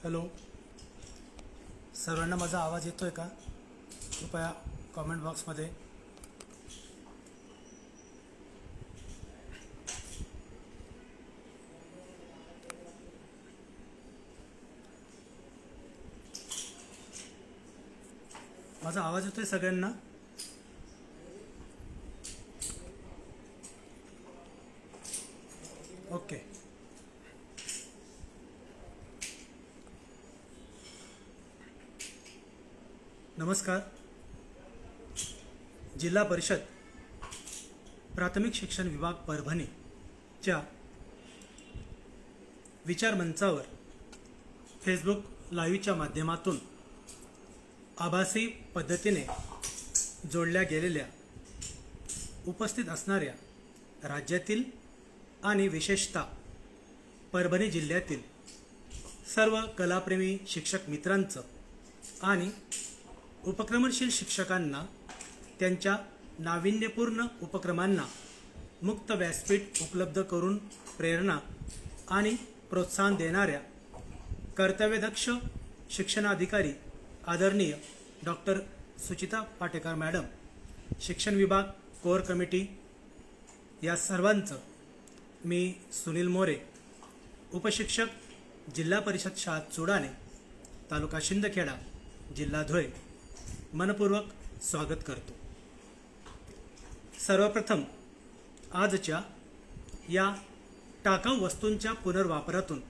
Hello, सर्वांना माझा आवाज येतोय का? कृपया कमेंट बॉक्समध्ये माझा आवाज येतोय सगळ्यांना? ओके. नमस्कार. जिल्हा परिषद प्राथमिक शिक्षण विभाग परभणीच्या विचार मंचावर फेसबुक लाईव्हच्या माध्यमातून आभासी पद्धतीने जोडल्या गेलेल्या उपस्थित असणाऱ्या राज्यातील आणि विशेषतः परभणी जिल्ह्यातील सर्व कलाप्रेमी शिक्षक मित्रांचं आणि उपक्रमशील शिक्षकांना त्यांच्या नाविन्यपूर्ण उपक्रमांना मुक्त व्यासपीठ उपलब्ध करून प्रेरणा आणि प्रोत्साहन देणाऱ्या कर्तव्यदक्ष शिक्षणाधिकारी आदरणीय डॉक्टर सुचिता पाटेकर मॅडम, शिक्षण विभाग कोर कमिटी या सर्वांचं मी सुनील मोरे, उपशिक्षक, जिल्हा परिषद शाळा चुडाणे, तालुका शिंदखेडा, जिल्हा धुळे, मनपूर्वक स्वागत करतो. सर्वप्रथम आजच्या या टाकाऊ वस्तूंच्या पुनर्वापरातून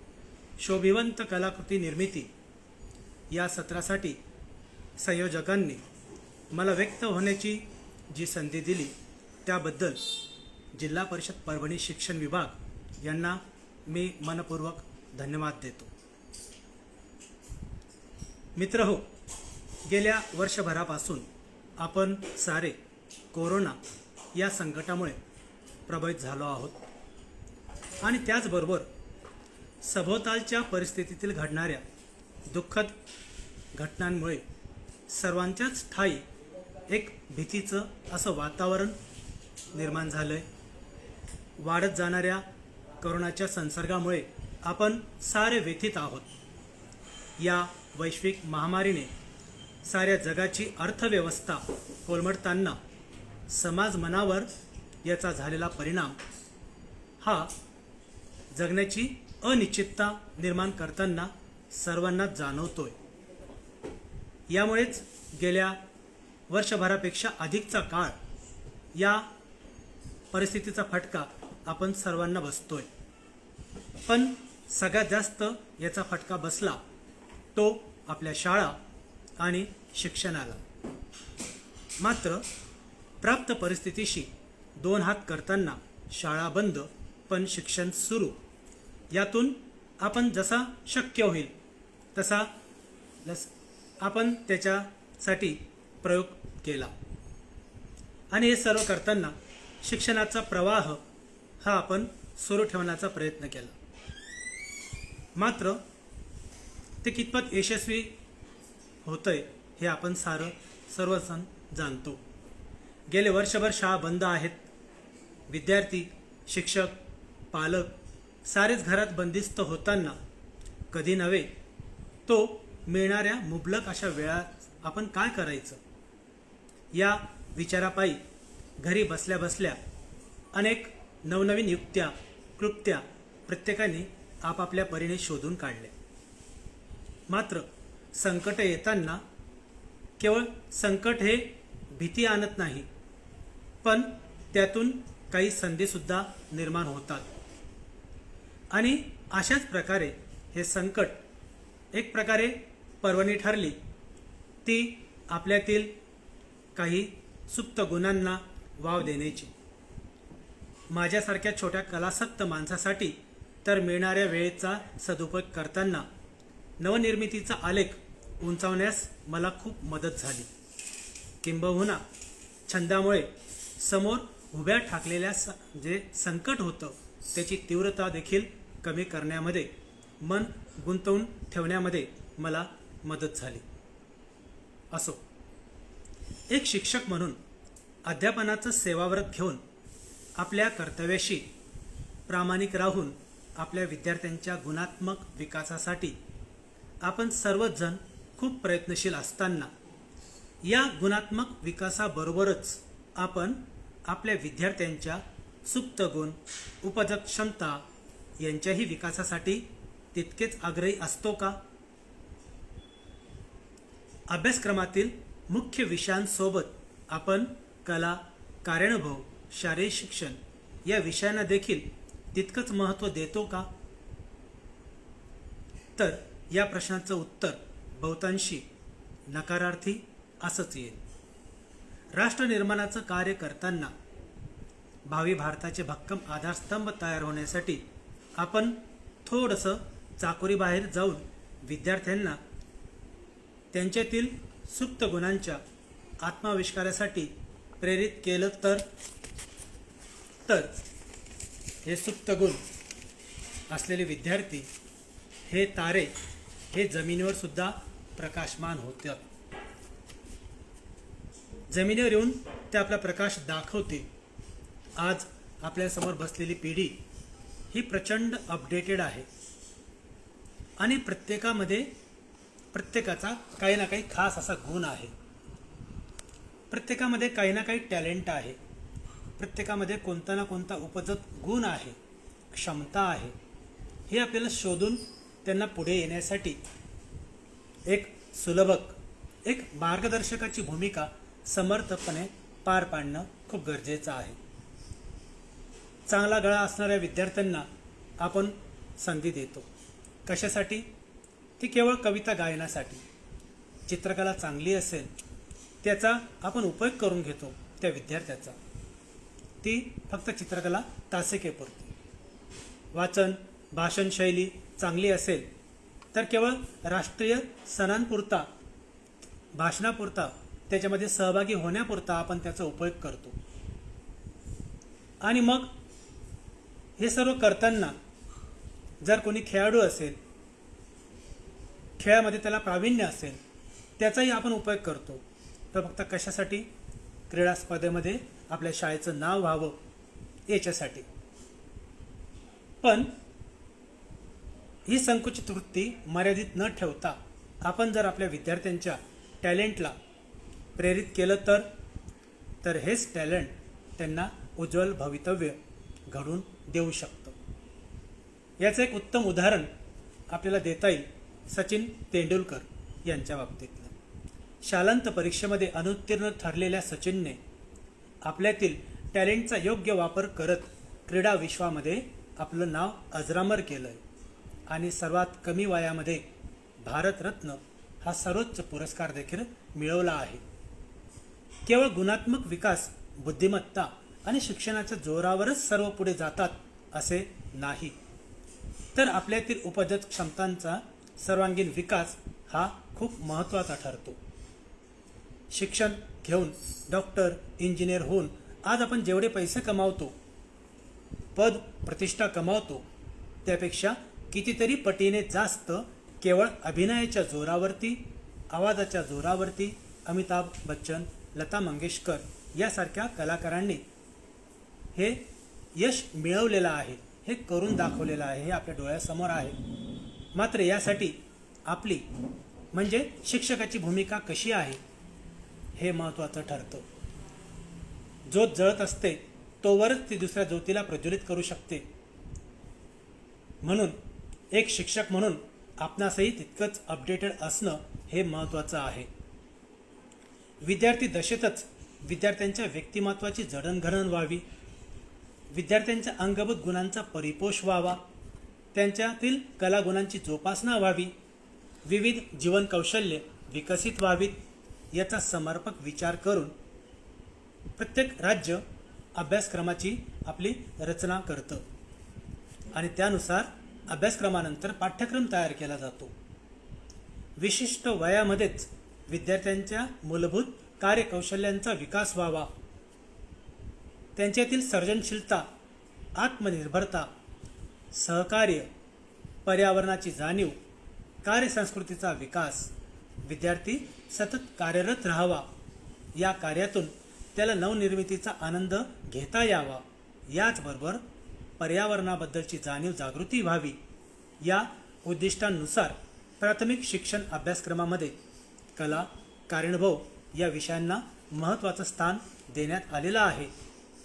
शोभिवंत कलाकृती निर्मिती या सत्रासाठी संयोजकांनी मला व्यक्त होण्याची जी संधी दिली त्याबद्दल जिल्हा परिषद परभणी शिक्षण विभाग यांना मी मनपूर्वक धन्यवाद देतो. मित्रहो, गेल्या वर्षभरापासून आपण सारे कोरोना या संकटामुळे प्रभावित झालो आहोत आणि त्याचबरोबर सभोवतालच्या परिस्थितीतील घडणाऱ्या दुःखद घटनांमुळे सर्वांच्याच ठाई एक भीतीचं असं वातावरण निर्माण झालंय. वाढत जाणाऱ्या कोरोनाच्या संसर्गामुळे आपण सारे व्यथित आहोत. या वैश्विक महामारीने साऱ्या जगाची अर्थव्यवस्था कोलमडताना समाज मनावर याचा झालेला परिणाम हा जगण्याची अनिश्चितता निर्माण करताना सर्वांना जाणवतोय. यामुळेच गेल्या वर्षभरापेक्षा अधिकचा काळ या परिस्थितीचा फटका आपण सर्वांना बसतोय. पण सगळ्यात जास्त याचा फटका बसला तो आपल्या शाळा आणि शिक्षणाला. मात्र प्राप्त परिस्थितीशी दोन हात करताना शाळा बंद पण शिक्षण सुरू, यातून आपण जसा शक्य होईल तसा आपण त्याच्यासाठी प्रयोग केला आणि हे सर्व करताना शिक्षणाचा प्रवाह हा आपण सुरू ठेवण्याचा प्रयत्न केला. मात्र ते कितपत यशस्वी होतंय हे आपण सर्वजण जाणतो. गेले वर्षभर शाळा बंद आहेत. विद्यार्थी, शिक्षक, पालक सारेच घरात बंदिस्त होताना कधी नव्हे तो मिळणाऱ्या मुबलक अशा वेळात आपण काय करायचं या विचारापायी घरी बसल्या बसल्या अनेक नवनवीन युक्त्या क्लुप्त्या प्रत्येकाने आपापल्या परीने शोधून काढल्या. मात्र संकट येताना केवळ संकट हे भीती आणत नाही, पण त्यातून काही संधीसुद्धा निर्माण होतात. आणि अशाच प्रकारे हे संकट एक प्रकारे पर्वणी ठरली ती आपल्यातील काही सुप्त गुणांना वाव देण्याची. माझ्यासारख्या छोट्या कलासक्त माणसासाठी तर मिळणाऱ्या वेळेचा सदुपयोग करताना नवनिर्मितीचा आलेख उंचावण्यास मला खूप मदत झाली. किंबहुना छंदामुळे समोर उभ्या ठाकलेल्या जे संकट होतं त्याची तीव्रता देखील कमी करण्यामध्ये, मन गुंतवून ठेवण्यामध्ये मला मदत झाली. असो, एक शिक्षक म्हणून अध्यापनाचं सेवाव्रत घेऊन आपल्या कर्तव्याशी प्रामाणिक राहून आपल्या विद्यार्थ्यांच्या गुणात्मक विकासासाठी आपण सर्वच जण खूप प्रयत्नशील असताना या गुणात्मक विकासाबरोबरच आपण आपल्या विद्यार्थ्यांच्या सुप्त गुण, उपजत क्षमता यांच्याही विकासासाठी तितकेच आग्रही असतो का? अभ्यासक्रमातील मुख्य विषयांसोबत आपण कला, कार्यानुभव, शारीरिक शिक्षण या विषयांना देखील तितकंच महत्त्व देतो का? तर या प्रश्नाचं उत्तर बहुतांशी नकारार्थी असंच येईल. राष्ट्र निर्माणाचं कार्य करताना भावी भारताचे भक्कम आधारस्तंभ तयार होण्यासाठी आपण थोडंसं चाकोरीबाहेर जाऊन विद्यार्थ्यांना त्यांच्यातील सुप्त गुणांच्या आत्माविष्कारासाठी प्रेरित केलं तर हे सुप्त गुण असलेले विद्यार्थी, हे तारे, हे जमिनीवर सुद्धा प्रकाशमान होतात. जमिनीवर येऊन ते आपला प्रकाश दाखवतील. आज आपल्यासमोर बसलेली पिढी ही प्रचंड अपडेटेड आहे आणि प्रत्येकाचा काही ना काही खास असा गुण आहे. प्रत्येकामध्ये काही ना काही टॅलेंट आहे. प्रत्येकामध्ये कोणता ना कोणता उपजत गुण आहे, क्षमता आहे. हे आपल्याला शोधून त्यांना पुढे येण्यासाठी एक सुलभक, एक मार्गदर्शकाची भूमिका समर्थपणे पार पाडणं खूप गरजेचं आहे. चांगला गळा असणाऱ्या विद्यार्थ्यांना आपण संधी देतो. कशासाठी? ती केवळ कविता गायनासाठी. चित्रकला चांगली असेल त्याचा आपण उपयोग करून घेतो त्या विद्यार्थ्याचा. ती फक्त चित्रकला तासिकेपुरती. वाचन, भाषण शैली चांगली असेल तर केवळ राष्ट्रीय सणांपुरता, भाषणापुरता, त्याच्यामध्ये सहभागी होण्यापुरता आपण त्याचा उपयोग करतो. आणि मग हे सर्व करताना जर कोणी खेळाडू असेल, खेळामध्ये त्याला प्रावीण्य असेल, त्याचाही आपण उपयोग करतो. तर फक्त कशासाठी? क्रीडा स्पर्धेमध्ये आपल्या शाळेचं नाव व्हावं याच्यासाठी. पण ही संकुचित वृत्ती मर्यादित न ठेवता आपण जर आपल्या विद्यार्थ्यांच्या टॅलेंटला प्रेरित केलं तर हेच टॅलेंट त्यांना उज्ज्वल भवितव्य घडवून देऊ शकतं. याचं एक उत्तम उदाहरण आपल्याला देता येईल सचिन तेंडुलकर यांच्या बाबतीतलं. शालांत परीक्षेमध्ये अनुत्तीर्ण ठरलेल्या सचिनने आपल्यातील टॅलेंटचा योग्य वापर करत क्रीडा विश्वामध्ये आपलं नाव अजरामर केलंय आणि सर्वात कमी वयामध्ये भारतरत्न हा सर्वोच्च पुरस्कार देखील मिळवला आहे. केवळ गुणात्मक विकास, बुद्धिमत्ता आणि शिक्षणाच्या जोरावरच सर्व पुढे जातात असे नाही, तर आपल्यातील उपजत क्षमतांचा सर्वांगीण विकास हा खूप महत्त्वाचा ठरतो. शिक्षण घेऊन डॉक्टर, इंजिनियर होऊन आज आपण जेवढे पैसे कमावतो, पद प्रतिष्ठा कमावतो, त्यापेक्षा कितीतरी पटीने जास्त केवळ अभिनयाच्या जोरावरती, आवाजाच्या जोरावरती अमिताभ बच्चन, लता मंगेशकर यासारख्या कलाकारांनी हे यश मिळवलेलं आहे, हे करून दाखवलेलं आहे, हे आपल्या डोळ्यासमोर आहे. मात्र यासाठी आपली म्हणजे शिक्षकाची भूमिका कशी आहे हे महत्त्वाचं ठरतं. ज्योत जळत असते तोवरच ती दुसऱ्या ज्योतीला प्रज्वलित करू शकते. म्हणून एक शिक्षक म्हणून आपणासही तितकंच अपडेटेड असणं हे महत्त्वाचं आहे. विद्यार्थी दशेतच विद्यार्थ्यांच्या व्यक्तिमत्वाची जडणघडण व्हावी, विद्यार्थ्यांच्या अंगभूत गुणांचा परिपोष व्हावा, त्यांच्यातील कलागुणांची जोपासना व्हावी, विविध जीवन कौशल्ये विकसित व्हावीत याचा समर्पक विचार करून प्रत्येक राज्य अभ्यासक्रमाची आपली रचना करतं आणि त्यानुसार अभ्यासक्रमानंतर पाठ्यक्रम तयार केला जातो. विशिष्ट वयामध्येच विद्यार्थ्यांच्या मूलभूत कार्यकौशल्यांचा विकास व्हावा, त्यांच्यातील सर्जनशीलता, आत्मनिर्भरता, सहकार्य, पर्यावरणाची जाणीव, कार्यसंस्कृतीचा विकास, विद्यार्थी सतत कार्यरत राहावा, या कार्यातून त्याला नवनिर्मितीचा आनंद घेता यावा, याचबरोबर पर्यावरणाबद्दलची जाणीव जागृती व्हावी, या उद्दिष्टांनुसार प्राथमिक शिक्षण अभ्यासक्रमामध्ये कला, कार्यानुभव या विषयांना महत्त्वाचं स्थान देण्यात आलेलं आहे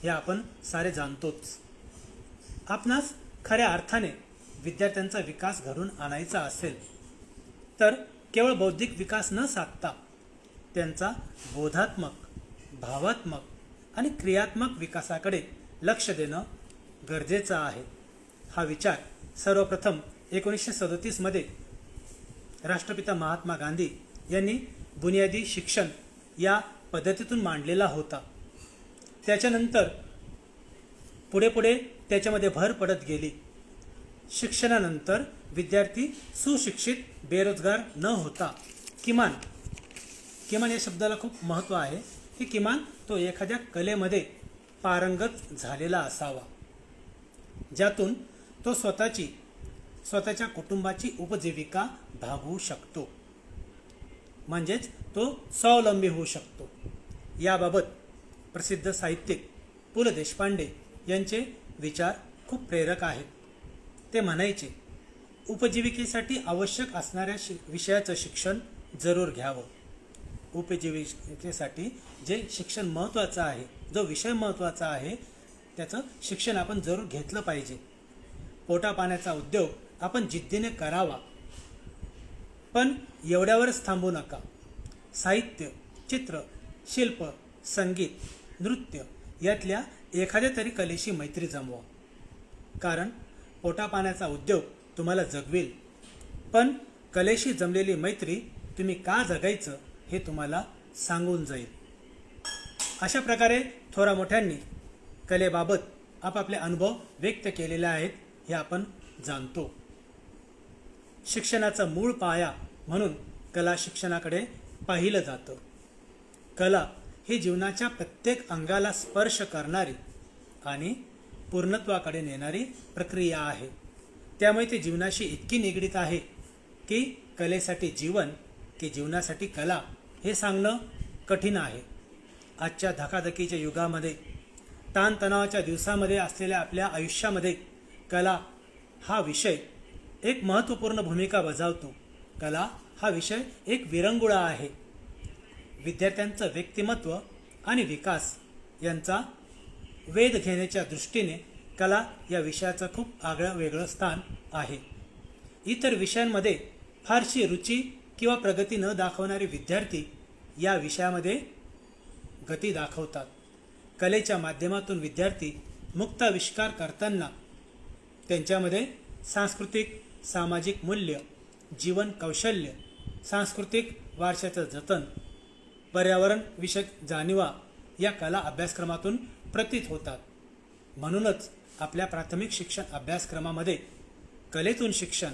हे आपण सारे जाणतोच. आपणास खऱ्या अर्थाने विद्यार्थ्यांचा विकास घडवून आणायचा असेल तर केवळ बौद्धिक विकास न साधता त्यांचा बोधात्मक, भावात्मक आणि क्रियात्मक विकासाकडे लक्ष देणं गरजेचं आहे. हा विचार सर्वप्रथम 1937 मध्ये राष्ट्रपिता महात्मा गांधी यांनी बुनियादी शिक्षण या पद्धतीतून मांडलेला होता. त्याच्यानंतर पुढे त्याच्यामध्ये भर पडत गेली. शिक्षणानंतर विद्यार्थी सुशिक्षित, बेरोजगार न होता किमान या शब्दाला खूप महत्त्व आहे की किमान तो एखाद्या कलेमध्ये पारंगत झालेला असावा, ज्यातून तो स्वतःच्या कुटुंबाची उपजीविका भागवू शकतो, म्हणजेच तो स्वावलंबी होऊ शकतो. याबाबत प्रसिद्ध साहित्यिक पु. ल. देशपांडे यांचे विचार खूप प्रेरक आहेत. ते म्हणायचे, उपजीविकेसाठी आवश्यक असणाऱ्या विषयाचं शिक्षण जरूर घ्यावं. उपजीविकेसाठी जे शिक्षण महत्त्वाचं आहे, जो विषय महत्त्वाचा आहे, त्याचं शिक्षण आपण जरूर घेतलं पाहिजे. पोटापाण्याचा उद्योग आपण जिद्दीने करावा, पण एवढ्यावरच थांबू नका. साहित्य, चित्र, शिल्प, संगीत, नृत्य यातल्या एखाद्या तरी कलेशी मैत्री जमवा. कारण पोटापाण्याचा उद्योग तुम्हाला जगवेल, पण कलेशी जमलेली मैत्री तुम्ही का जगायचं हे तुम्हाला सांगून जाईल. अशा प्रकारे थोरा मोठ्यांनी कलेबाबत आपापले अनुभव व्यक्त केलेले आहेत हे आपण जाणतो. शिक्षणाचा मूळ पाया म्हणून कला शिक्षणाकडे पाहिलं जातं. कला ही जीवनाच्या प्रत्येक अंगाला स्पर्श करणारी आणि पूर्णत्वाकडे नेणारी प्रक्रिया आहे. त्यामुळे ती जीवनाशी इतकी निगडीत आहे की कलेसाठी जीवन की जीवनासाठी कला हे सांगणं कठीण आहे. आजच्या धकाधकीच्या युगामध्ये, ताणतणावाच्या दिवसामध्ये असलेल्या आपल्या आयुष्यामध्ये कला हा विषय एक महत्त्वपूर्ण भूमिका बजावतो. कला हा विषय एक विरंगुळा आहे. विद्यार्थ्यांचं व्यक्तिमत्व आणि विकास यांचा वेध घेण्याच्या दृष्टीने कला या विषयाचं खूप आगळं वेगळं स्थान आहे. इतर विषयांमध्ये फारशी रुची किंवा प्रगती न दाखवणारे विद्यार्थी या विषयामध्ये गती दाखवतात. कलेच्या माध्यमातून विद्यार्थी मुक्ताविष्कार करताना त्यांच्यामध्ये सांस्कृतिक, सामाजिक मूल्य, जीवन कौशल्य, सांस्कृतिक वारशाचं जतन, पर्यावरण विषयक जाणीवा या कला अभ्यासक्रमातून प्रतीत होतात. म्हणूनच आपल्या प्राथमिक शिक्षण अभ्यासक्रमामध्ये कलेतून शिक्षण,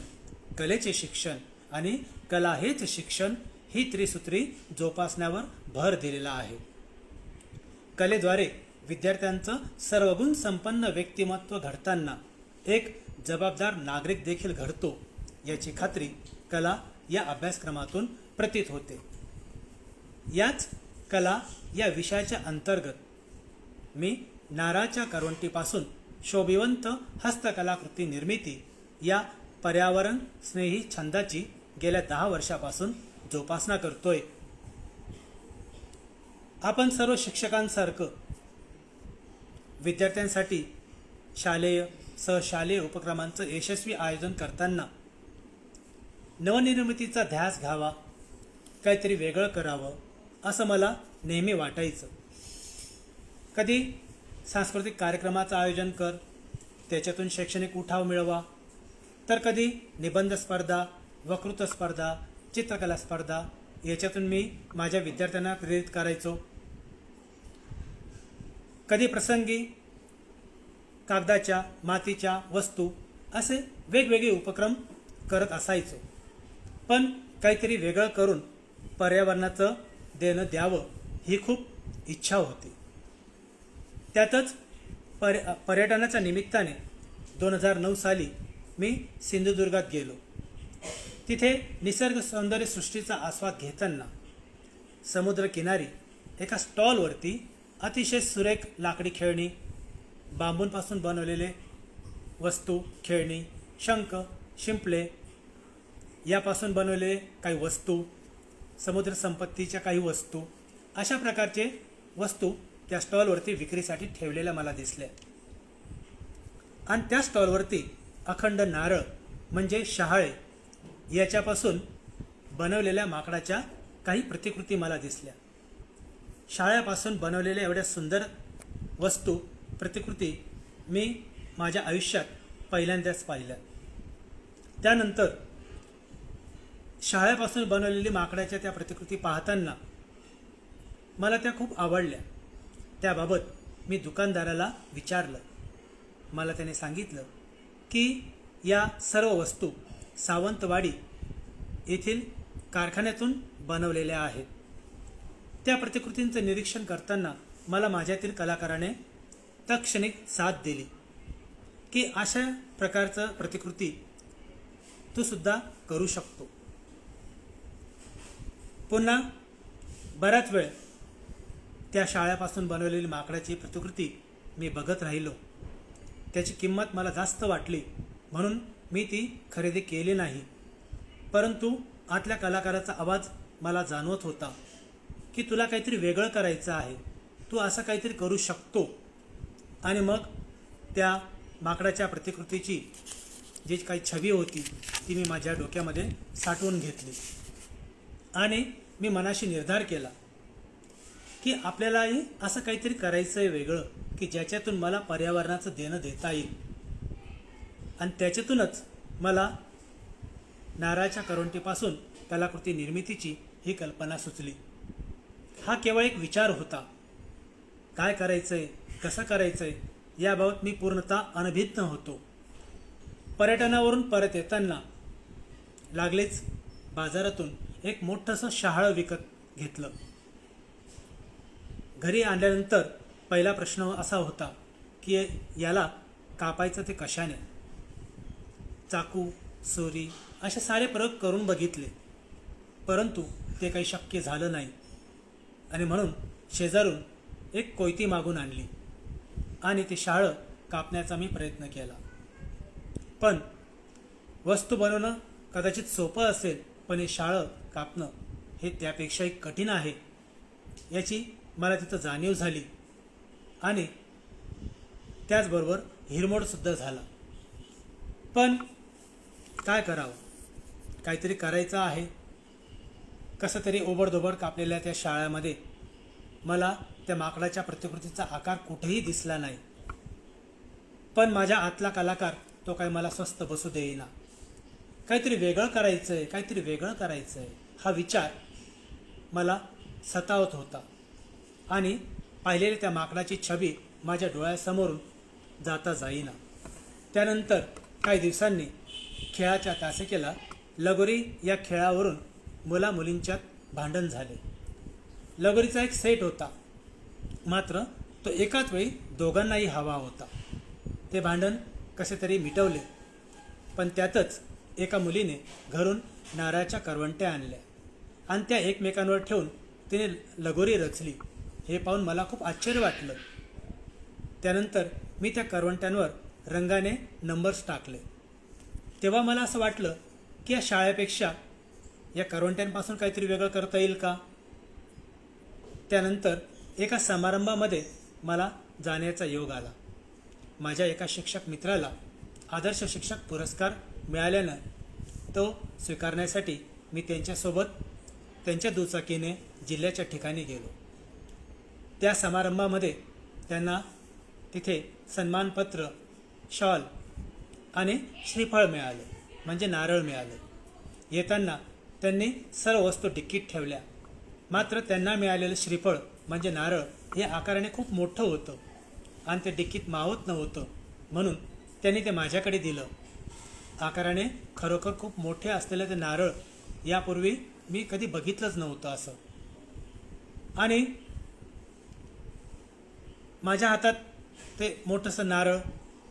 कलेचे शिक्षण आणि कला हेच शिक्षण ही त्रिसूत्री जोपासण्यावर भर दिलेला आहे. कलेद्वारे विद्यार्थ्यांचं सर्वगुण संपन्न व्यक्तिमत्व घडताना एक जबाबदार नागरिक देखील घडतो याची खात्री कला या अभ्यासक्रमातून प्रतीत होते. याच कला या विषयाच्या अंतर्गत मी नारळाच्या करवंटीपासून शोभिवंत हस्तकलाकृती निर्मिती या पर्यावरण स्नेही छंदाची गेल्या 10 वर्षापासून जोपासना करतोय. आपण सर्व शिक्षकांसारखं विद्यार्थ्यांसाठी शालेय, सहशालेय उपक्रमांचं यशस्वी आयोजन करताना नवनिर्मितीचा ध्यास घ्यावा, काहीतरी वेगळं करावं असं मला नेहमी वाटायचं. कधी सांस्कृतिक कार्यक्रमाचं आयोजन कर, त्याच्यातून शैक्षणिक उठाव मिळवा, तर कधी निबंध स्पर्धा, वक्तृत्व स्पर्धा, चित्रकला स्पर्धा याच्यातून मी माझ्या विद्यार्थ्यांना प्रेरित करायचो. कधी प्रसंगी कागदाच्या, मातीच्या वस्तू असे वेगवेगळे उपक्रम करत असायचो. पण काहीतरी वेगळं करून पर्यावरणाचं देणं द्यावं ही खूप इच्छा होती. त्यातच पर्यटनाच्या निमित्ताने 2009 साली मी सिंधुदुर्गात गेलो. तिथे निसर्ग सौंदर्य सृष्टीचा आस्वाद घेताना समुद्रकिनारी एका स्टॉलवरती अतिशय सुरेख लाकडी खेळणी, बांबूंपासून बनवलेले वस्तू, खेळणी, शंख, शिंपले यापासून बनवलेले काही वस्तू, समुद्र संपत्तीच्या काही वस्तू, अशा प्रकारचे वस्तू त्या स्टॉलवरती विक्रीसाठी ठेवलेल्या मला दिसल्या. आणि त्या स्टॉलवरती अखंड नारळ म्हणजे शहाळे याच्यापासून बनवलेल्या माकडाच्या काही प्रतिकृती मला दिसल्या. शहाळ्यापासून बनवलेल्या एवढ्या सुंदर वस्तू, प्रतिकृती मी माझ्या आयुष्यात पहिल्यांदाच पाहिल्या. त्यानंतर शहाळ्यापासून बनवलेली माकडाच्या त्या प्रतिकृती पाहताना मला त्या खूप आवडल्या. त्याबाबत मी दुकानदाराला विचारलं. मला त्याने सांगितलं की या सर्व वस्तू सावंतवाडी येथील कारखान्यातून बनवलेल्या आहेत. त्या प्रतिकृतींचं निरीक्षण करताना मला माझ्यातील कलाकाराने तत्क्षणिक साथ दिली की अशा प्रकारचं प्रतिकृती तू सुद्धा करू शकतो. पुन्हा बराच वेळ त्या शाळेपासून बनवलेली माकडाची प्रतिकृती मी बघत राहिलो. त्याची किंमत मला जास्त वाटली म्हणून मी ती खरेदी केली नाही. परंतु आतल्या कलाकाराचा आवाज मला जाणवत होता की तुला काहीतरी वेगळं करायचं आहे, तू असं काहीतरी करू शकतो. आणि मग त्या माकडाच्या प्रतिकृतीची जी काही छबी होती ती मी माझ्या डोक्यामध्ये साठवून घेतली आणि मी मनाशी निर्धार केला की आपल्यालाही असं काहीतरी करायचं आहे वेगळं, की ज्याच्यातून मला पर्यावरणाचं देणं देता येईल. आणि त्याच्यातूनच मला नारळाच्या करवंटीपासून कलाकृती निर्मितीची ही कल्पना सुचली. हा केवळ एक विचार होता. काय करायचं आहे, कसं करायचं आहे याबाबत मी पूर्णतः अनभिज्ञ होतो. पर्यटनावरून परत येताना लागलेच बाजारातून एक मोठंसं शहाळं विकत घेतलं. घरी आणल्यानंतर पहिला प्रश्न असा होता की याला कापायचं ते कशाने. चाकू, सुरी असे सारे प्रयोग करून बघितले, परंतु ते काही शक्य झालं नाही. आणि म्हणून शेजारून एक कोयती मागून आणली आणि ते शहाळं कापण्याचा मी प्रयत्न केला. पण वस्तू बनवणं कदाचित सोपं असेल, पण हे शहाळं कापणं हे त्यापेक्षाही कठीण आहे याची मला तिथं जाणीव झाली. आणि त्याचबरोबर हिरमोडसुद्धा झाला. पण काय करावं, काहीतरी करायचं आहे. कसं तरी ओबडधोबड कापलेल्या त्या शाळेमध्ये मला त्या माकडाच्या प्रतिकृतीचा आकार कुठेही दिसला नाही. पण माझ्या आतला कलाकार तो काही मला स्वस्थ बसू देईना. काहीतरी वेगळं करायचं आहे, काहीतरी वेगळं करायचं आहे हा विचार मला सतावत होता. आणि पाहिलेली त्या माकडाची छबी माझ्या डोळ्यासमोरून जाता जाईना. त्यानंतर काही दिवसांनी खेळाच्या तासिकेला लगोरी या खेळावरून मुला-मुलींच्यात भांडण झाले. लगोरीचा एक सेट होता, मात्र तो एकाच वेळी दोघांनाही हवा होता. ते भांडण कसे तरी मिटवले, पण त्यातच एका मुलीने घरून नारळाच्या करवंट्या आणल्या आणि त्या एकमेकांवर ठेवून तिने लगोरी रचली. हे पाहून मला खूप आश्चर्य वाटलं. त्यानंतर मी त्या करवंट्यांवर रंगाने नंबर्स टाकले. तेव्हा मला असं वाटलं की या शाळेपेक्षा या करवंट्यांपासून काहीतरी वेगळं करता येईल का. त्यानंतर एका समारंभामध्ये मला जाण्याचा योग आला. माझ्या एका शिक्षक मित्राला आदर्श शिक्षक पुरस्कार मिळाल्यानं तो स्वीकारण्यासाठी मी त्यांच्यासोबत त्यांच्या दुचाकीने जिल्ह्याच्या ठिकाणी गेलो. त्या समारंभामध्ये त्यांना तिथे सन्मानपत्र, शॉल आणि श्रीफळ मिळाले, म्हणजे नारळ मिळाले. येताना त्यांनी सर्व वस्तू डिक्कीत ठेवल्या, मात्र त्यांना मिळालेलं श्रीफळ म्हणजे नारळ हे आकाराने खूप मोठं होतं आणि ते डिक्कीत मावत नव्हतं. म्हणून त्यांनी ते माझ्याकडे दिलं. आकाराने खरोखर खूप मोठे असलेलं ते नारळ यापूर्वी मी कधी बघितलंच नव्हतं असं. आणि माझ्या हातात ते मोठंसं नारळ,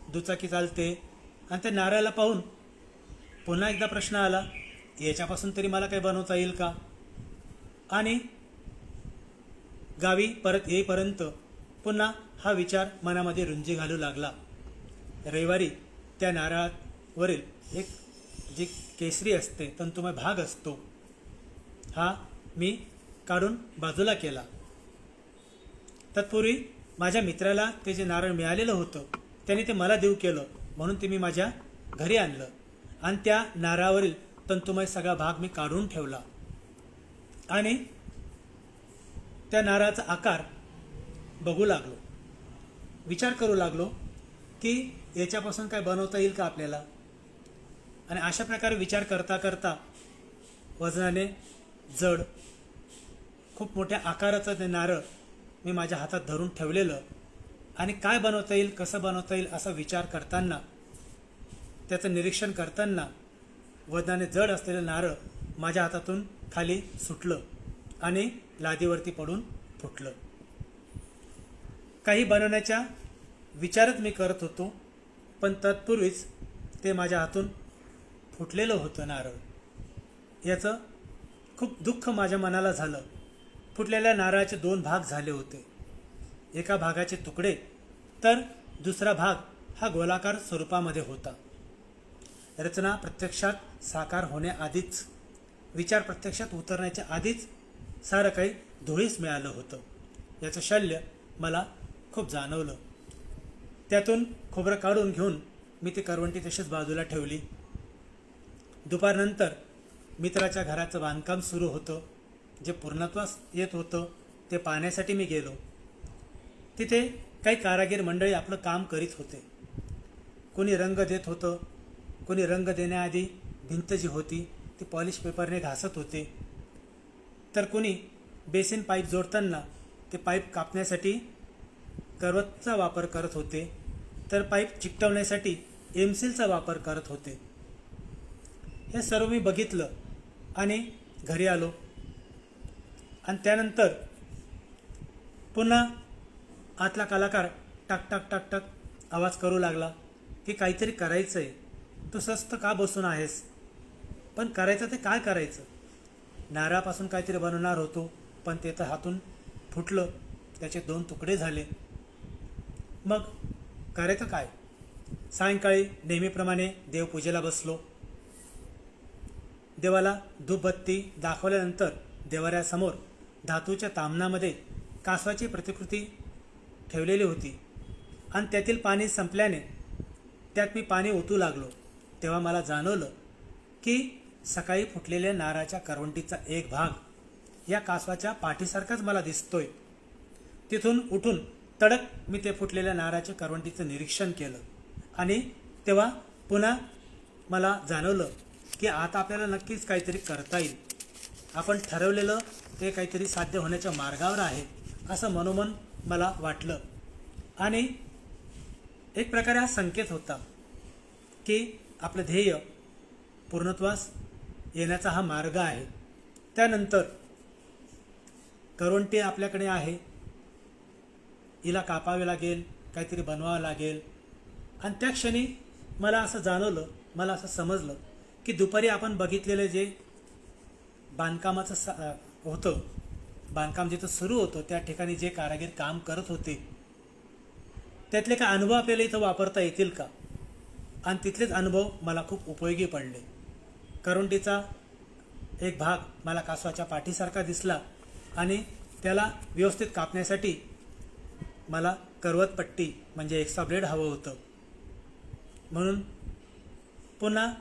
दुचाकी चालते आणि त्या नारळाला पाहून पुन्हा एकदा प्रश्न आला, याच्यापासून तरी मला काही बनवता येईल का. आणि गावी परत येईपर्यंत पुन्हा हा विचार मनामध्ये रुंजी घालू लागला. रविवारी त्या नारळावरील एक जी केसरी असते तंतुमय भाग असतो हा मी काढून बाजूला केला. तत्पूर्वी माझ्या मित्राला ते जे नारळ मिळालेलं होतं त्याने ते मला देऊ केलं म्हणून ते मी माझ्या घरी आणलं आणि त्या नारळावरील तंतुमय सगळा भाग मी काढून ठेवला आणि त्या नारळाचा आकार बघू लागलो. विचार करू लागलो की याच्यापासून काय बनवता येईल का आपल्याला. आणि अशा प्रकारे विचार करता करता वजनाने जड खूप मोठ्या आकाराचं ते नारळ मी माझ्या हातात धरून ठेवलेलं आणि काय बनवता येईल कसं बनवता येईल असा विचार करताना त्याचं निरीक्षण करताना वजनाने जड असलेलं नारळ माझ्या हातातून खाली सुटलं आणि लादीवरती पडून फुटलं. काही बनवण्याच्या विचारच मी करत होतो पण तत्पूर्वीच ते माझ्या हातून फुटलेलं होतं नारळ. याचं खूप दुःख माझ्या मनाला झालं. फुटलेल्या नारळाचे 2 भाग झाले होते. एका भागाचे तुकडे तर दुसरा भाग हा गोलाकार स्वरूपामध्ये होता. रचना प्रत्यक्षात साकार होण्याआधीच विचार प्रत्यक्षात उतरण्याच्या आधीच सारं काही धुळीस मिळालं होतं. याचं शल्य मला खूप जाणवलं. त्यातून खोबरं काढून घेऊन मी ती करवंटी तशीच बाजूला ठेवली. दुपारनंतर मित्राच्या घराचं बांधकाम सुरू होतं. जे पूर्णत्वास येत होतं ते पाहण्यासाठी मी गेलो. तिथे काही कारागीर मंडळी आपलं काम करीत होते. कोणी रंग देत होतं, कोणी रंग देण्याआधी भिंत जी होती ती पॉलिश पेपरने घासत होते, तर कोणी बेसिन पाईप जोडताना ते पाईप कापण्यासाठी करवतचा वापर करत होते, तर पाईप चिकटवण्यासाठी एमसीलचा वापर करत होते. हे सर्व मी बघितलं आणि घरी आलो आणि त्यानंतर पुन्हा आतला कलाकार टक टक टक टक आवाज करू लागला की काहीतरी करायचं आहे, तू स्वस्थ का बसून आहेस. पण करायचं ते काय करायचं. नारळापासून काहीतरी बनवणार होतो पण ते तर हातून फुटलं, त्याचे 2 तुकडे झाले. मग करायचं काय. सायंकाळी नेहमीप्रमाणे देवपूजेला बसलो. देवाला धूपबत्ती दाखवल्यानंतर देवाऱ्यासमोर धातूच्या तामणामध्ये कासवाची प्रतिकृती ठेवलेली होती आणि त्यातील पाणी संपल्याने त्यात मी पाणी ओतू लागलो. तेव्हा मला जाणवलं की सकाळी फुटलेल्या नारळाच्या करवंटीचा एक भाग या कासवाच्या पाठीसारखाच मला दिसतोय. तिथून उठून तडक मी ते फुटलेल्या नारळाच्या करवंटीचं निरीक्षण केलं आणि तेव्हा पुन्हा मला जाणवलं की आता आपल्याला नक्कीच काहीतरी करता येईल. आपण ठरवलेलं ते काहीतरी साध्य होण्याच्या मार्गावर आहे असं मनोमन मला वाटलं. आणि एक प्रकारे हा संकेत होता की आपलं ध्येय पूर्णत्वास येण्याचा हा मार्ग आहे. त्यानंतर करवंटी आपल्याकडे आहे, हिला कापावे लागेल, काहीतरी बनवावं लागेल. आणि त्या क्षणी मला असं जाणवलं, मला असं समजलं की दुपारी आपण बघितलेलं जे बांधकामाचं होतं, बांधकाम जिथं सुरू होतं त्या ठिकाणी जे कारागीर काम करत होते त्यातले काय अनुभव आपल्याला इथं वापरता येतील का. आणि तिथलेच अनुभव मला खूप उपयोगी पडले. करवंटीचा एक भाग मला कासवाच्या पाठीसारखा दिसला आणि त्याला व्यवस्थित कापण्यासाठी मला करवतपट्टी म्हणजे एक्स्ट्रा ब्लेड हवं होतं. म्हणून पुन्हा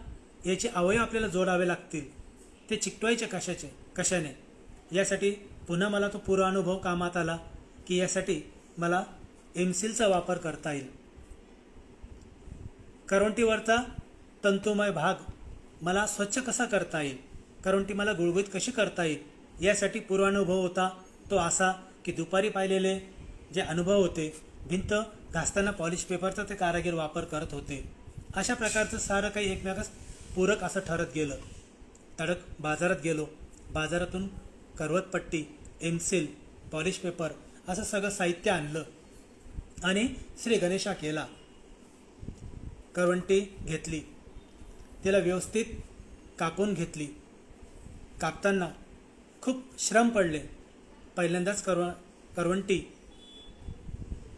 याचे अवयव आपल्याला जोडावे लागतील. ते चिकटवायचे कशाने यासाठी पुन्हा मला तो पूर्वानुभव कामात आला की यासाठी मला एमसीलचा वापर करता येईल. करवंटीवरचा तंतुमय भाग मला स्वच्छ कसा करता येईल, करवंटी मला गुळगुळीत कशी करता येईल यासाठी पूर्वानुभव होता तो असा की दुपारी पाहिलेले जे अनुभव होते, भिंत घासताना पॉलिश पेपरचा ते कारागीर वापर करत होते, अशा प्रकारचं सारं काही एकमेकास पूरक असं ठरत गेलं. तडक बाजारात गेलो. बाजारातून करवतपट्टी, एमसील, पॉलिश पेपर असं सगळं साहित्य आणलं आणि श्री गणेशा केला. करवंटी घेतली, तिला व्यवस्थित कापून घेतली. कापताना खूप श्रम पडले. पहिल्यांदाच करवंटी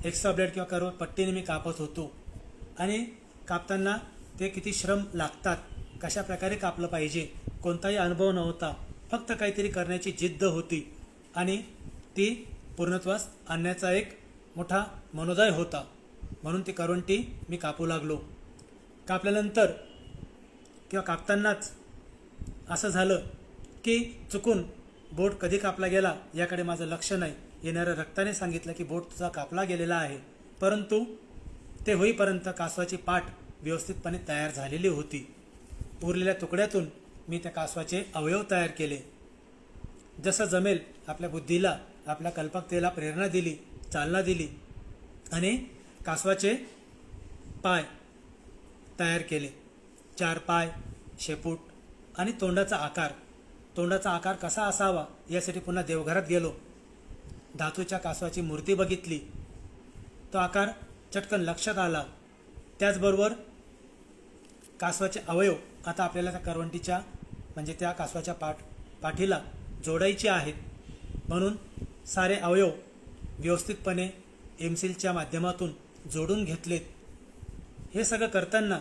एक्स्ट्रा ब्लेड किंवा करवतपट्टीने मी कापत होतो आणि कापताना ते किती श्रम लागतात कशा प्रकारे कापलं पाहिजे कोणताही अनुभव नव्हता, फक्त काहीतरी करण्याची जिद्द होती आणि ती पूर्णत्वास आणण्याचा एक मोठा मनोदय होता. म्हणून ती करवंटी मी कापू लागलो. कापल्यानंतर किंवा कापतानाच असं झालं की चुकून बोट कधी कापला गेला याकडे माझं लक्ष नाही. येणाऱ्या रक्ताने सांगितलं की बोट तुझा कापला गेलेला आहे. परंतु ते होईपर्यंत कासवाची पाठ व्यवस्थितपणे तयार झालेली होती. उरलेल्या तुकड्यातून मी त्या कासवाचे अवयव तयार केले. जसं जमेल आपल्या बुद्धीला, आपल्या कल्पकतेला प्रेरणा दिली, चालना दिली आणि कासवाचे पाय तयार केले. 4 पाय, शेपूट आणि तोंडाचा आकार. तोंडाचा आकार कसा असावा यासाठी पुन्हा देवघरात गेलो. धातूच्या कासवाची मूर्ती बघितली. तो आकार चटकन लक्षात आला. त्याचबरोबर कासवाचे अवयव आता आपल्याला त्या करवंटीच्या म्हणजे त्या कासवाच्या पाठीला जोडायचे आहेत. म्हणून सारे अवयव व्यवस्थितपणे एमसीलच्या माध्यमातून जोडून घेतलेत. हे सगळं करताना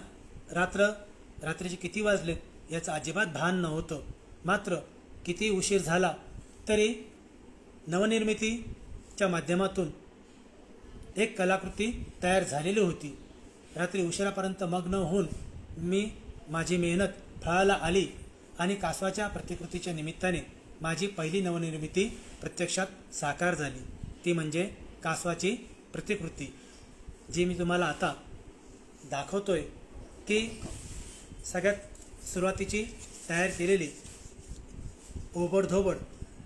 रात्रीचे किती वाजलेत याचं अजिबात भान नव्हतं. मात्र किती उशीर झाला तरी नवनिर्मितीच्या माध्यमातून एक कलाकृती तयार झालेली होती. रात्री उशिरापर्यंत मग्न होऊन माझी मेहनत फळाला आली आणि कासवाच्या प्रतिकृतीच्या निमित्ताने माझी पहिली नवनिर्मिती प्रत्यक्षात साकार झाली. ती म्हणजे कासवाची प्रतिकृती, जी मी तुम्हाला आता दाखवतोय. की सगळ्यात सुरुवातीची तयार केलेली ओबडधोबड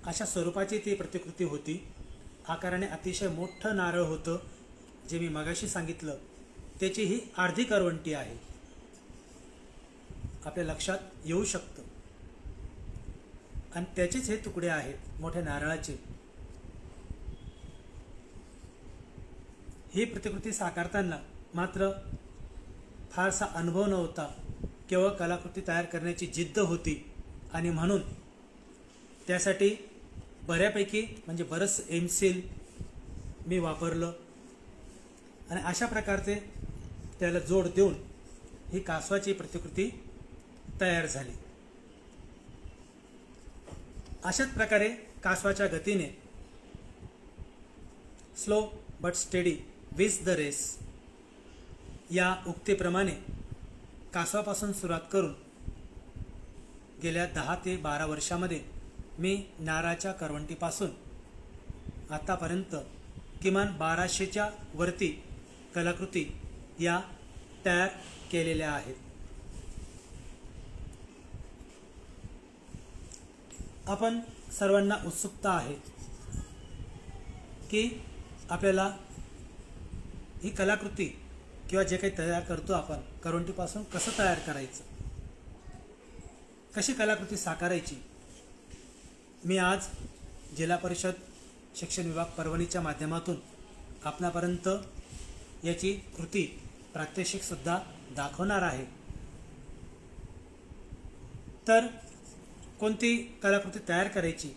अशा स्वरूपाची ती प्रतिकृती होती. आकाराने अतिशय मोठं नारळ होतं, जे मी मगाशी सांगितलं. त्याची ही अर्धी करवंटी आहे, आपल्या लक्षात येऊ शकतं. आणि त्याचेच हे तुकडे आहेत मोठ्या नारळाचे. ही प्रतिकृती साकारताना मात्र फारसा अनुभव नव्हता, केवळ कलाकृती तयार करण्याची जिद्द होती. आणि म्हणून त्यासाठी बऱ्यापैकी म्हणजे बरंच एमसील मी वापरलं आणि अशा प्रकारचे त्याला जोड देऊन ही कासवाची प्रतिकृती तयार झाली. अशाच प्रकारे कासवाच्या गतीने स्लो बट स्टेडी विज द रेस या उक्तीप्रमाणे कासवापासून सुरुवात करून गेल्या 10 ते 12 वर्षामध्ये मी नारळाच्या करवंटीपासून आतापर्यंत किमान 1200च्या वरती कलाकृती या तयार केलेल्या आहेत. आपण सर्वांना उत्सुकता आहे की आपल्याला ही कलाकृती किंवा जे काही तयार करतो आपण करवंटीपासून कसं तयार करायचं, कशी कलाकृती साकारायची. मी आज जिल्हा परिषद शिक्षण विभाग परभणीच्या माध्यमातून आपणापर्यंत याची कृती प्रात्यक्षिकसुद्धा दाखवणार आहे. तर कोणती कलाकृती तयार करायची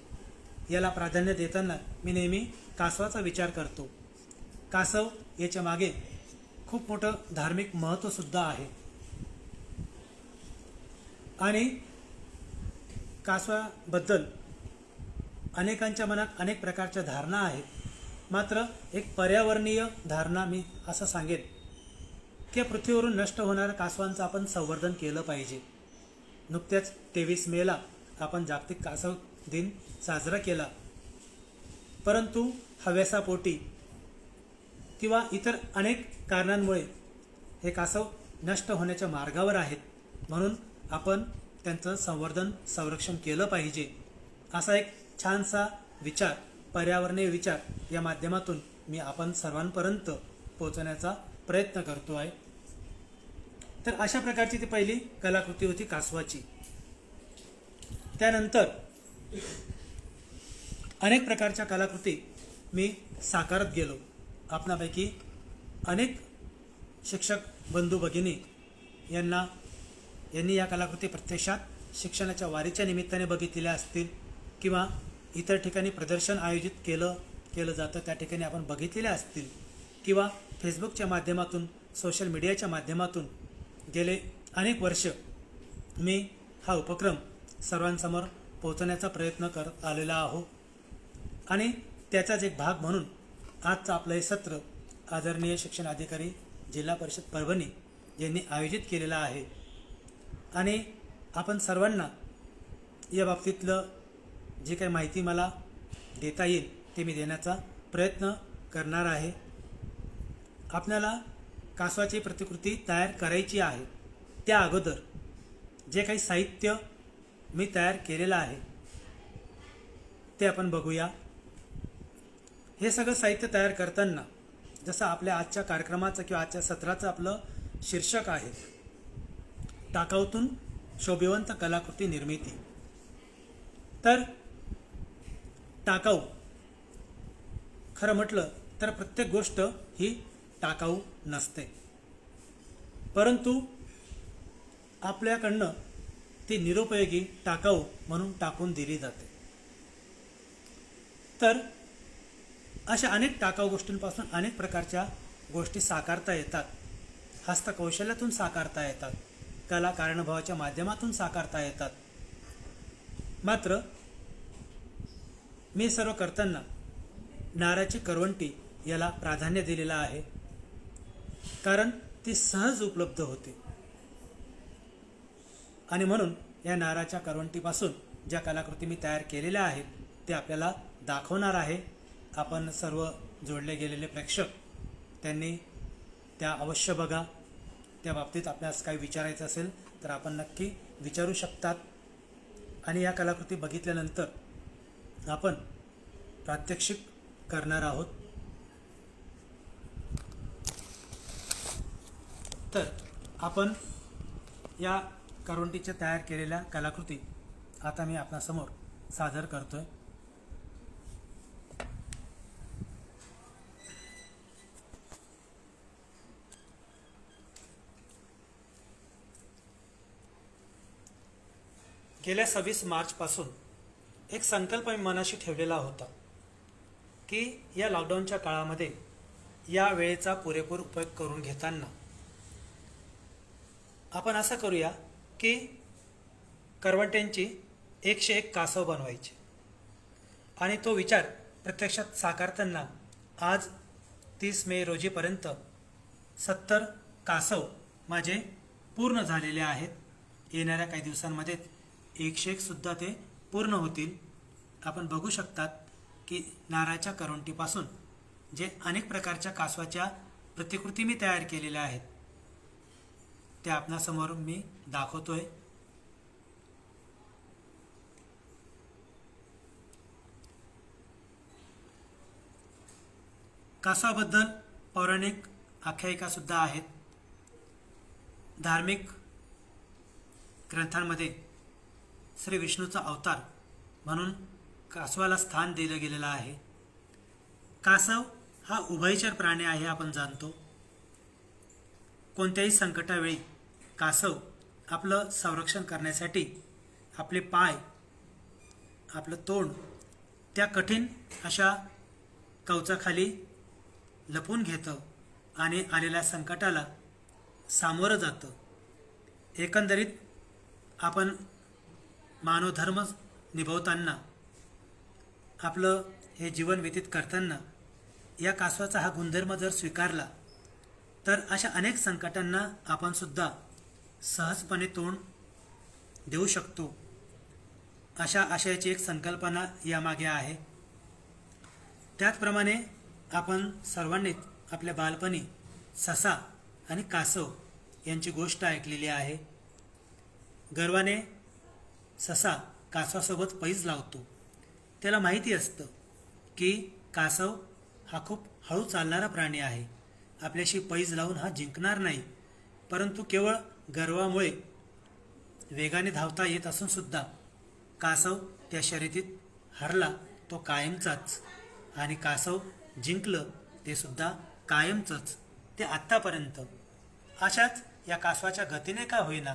याला प्राधान्य देताना मी नेहमी कासवाचा विचार करतो. कासव याच्या मागे खूप मोठं धार्मिक महत्त्वसुद्धा आहे आणि कासवाबद्दल अनेकांच्या मनात अनेक प्रकारच्या धारणा आहेत. मात्र एक पर्यावरणीय धारणा मी असं सांगेन की पृथ्वीवरून नष्ट होणाऱ्या कासवांचं आपण संवर्धन केलं पाहिजे. नुकत्याच 23 मेला आपण जागतिक कासव दिन साजरा केला, परंतु हव्यासापोटी किंवा इतर अनेक कारणांमुळे हे कासव नष्ट होण्याच्या मार्गावर आहेत. म्हणून आपण त्यांचं संवर्धन संरक्षण केलं पाहिजे असा एक छानसा विचार, पर्यावरणीय विचार या माध्यमातून मी आपण सर्वांपर्यंत पोहोचवण्याचा प्रयत्न करतो आहे. तर अशा प्रकारची ती पहिली कलाकृती होती कासवाची. त्यानंतर अनेक प्रकारच्या कलाकृती मी साकारत गेलो. आपणापैकी अनेक शिक्षक बंधू भगिनी यांनी या कलाकृती प्रत्यक्षात शिक्षणाच्या वारीच्या निमित्ताने बघितलेल्या असतील किंवा इतर ठिकाणी प्रदर्शन आयोजित केलं जातं त्या ठिकाणी आपण बघितलेल्या असतील किंवा फेसबुकच्या माध्यमातून, सोशल मीडियाच्या माध्यमातून गेले अनेक वर्ष मी हा उपक्रम सर्वांसमोर पोहोचण्याचा प्रयत्न करत आलेला आहो आणि त्याचाच एक भाग म्हणून आजचं आपलं हे सत्र आदरणीय शिक्षण अधिकारी जिल्हा परिषद परभणी यांनी आयोजित केलेलं आहे आणि आपण सर्वांना या बाबतीतलं जे काही माहिती मला देता येईल ते मी देण्याचा प्रयत्न करणार आहे। आपल्याला कासवाची प्रतिकृती तयार करायची आहे त्या अगोदर जे काही साहित्य मी तयार केलेलं आहे ते आपण बघूया। हे सगळं साहित्य तयार करताना जसं आपल्या आजच्या कार्यक्रमाचं किंवा आजच्या सत्राचं आपलं शीर्षक आहे टाकाऊतून शोभिवंत कलाकृती निर्मिती, तर टाकाऊ खरं म्हटलं तर प्रत्येक गोष्ट ही टाकाऊ नसते, परंतु आपल्याकडनं ती निरुपयोगी टाकाऊ म्हणून टाकून दिली जाते। तर अशा अनेक टाकाऊ गोष्टींपासून अनेक प्रकारच्या गोष्टी साकारता येतात, हस्तकौशल्यातून साकारता येतात, कला कारणभावाच्या माध्यमातून साकारता येतात। मात्र मी सर्व करताना नारळाची करवंटी याला प्राधान्य दिलेलं आहे, कारण ती सहज उपलब्ध होते आणि म्हणून या नारळाच्या करवंटीपासून ज्या कलाकृती मी तयार केलेल्या आहेत ते आपल्याला दाखवणार आहे। आपण सर्व जोडले गेलेले प्रेक्षक त्यांनी त्या अवश्य बघा। त्या बाबतीत आपल्यास काही विचारायचं असेल तर आपण नक्की विचारू शकतात आणि या कलाकृती बघितल्यानंतर आपण प्रात्यक्षिक करणार आहोत। तर आपण या करवंटीच्या तयार केलेल्या कलाकृती आता मी आपल्यासमोर सादर करतोय। गेल्या 26 मार्चपासून एक संकल्प मी मनाशी ठेवलेला होता की या लॉकडाऊनच्या काळामध्ये या वेळेचा पुरेपूर उपयोग करून घेताना आपण असं करूया की करवंट्यांची 101 कासव बनवायची आणि तो विचार प्रत्यक्षात साकारताना आज 30 मे रोजीपर्यंत 70 कासव माझे पूर्ण झालेले आहेत। येणाऱ्या काही दिवसांमध्ये 101 सुद्धा ते पूर्ण होतील। आपण बघू शकतात की नारळाच्या करवंटीपासून जे अनेक प्रकारच्या कासवाच्या प्रतिकृती मी तयार केलेल्या आहेत त्या आपणासमोर मी दाखवतोय। कासवाबद्दल पौराणिक आख्यायिका सुद्धा आहेत। धार्मिक ग्रंथांमध्ये श्री विष्णूचा अवतार म्हणून कासवाला स्थान दिलं गेलेलं आहे। कासव हा उभयचर प्राणी आहे आपण जाणतो। कोणत्याही संकटावेळी कासव आपलं संरक्षण करण्यासाठी आपले पाय, आपलं तोंड त्या कठीण अशा कवचाखाली लपून घेतं आणि आलेल्या संकटाला सामोरं जातं। एकंदरीत आपण मानवधर्म निभवताना आपलं हे जीवन व्यतीत करताना या कासवाचा हा गुणधर्म जर स्वीकारला तर अशा अनेक संकटांना आपण सुद्धा सहजपणे तोंड देऊ शकतो। अशा आशयाची एक संकल्पना यामागे आहे। त्याचप्रमाणे आपण सर्वांनी आपल्या बालपणी ससा आणि कासव यांची गोष्ट ऐकलेली आहे। गर्वाने ससा कासवासोबत पैज लावतो। त्याला माहिती असतं की कासव हा खूप हळू चालणारा प्राणी आहे, आपल्याशी पैज लावून हा जिंकणार नाही, परंतु केवळ गर्वामुळे वेगाने धावता येत असून सुद्धा कासव त्या शर्यतीत हरला तो कायमचाच आणि कासव जिंकलं ते सुद्धा कायमचंच, ते आत्तापर्यंत। अशाच या कासवाच्या गतीने का होईना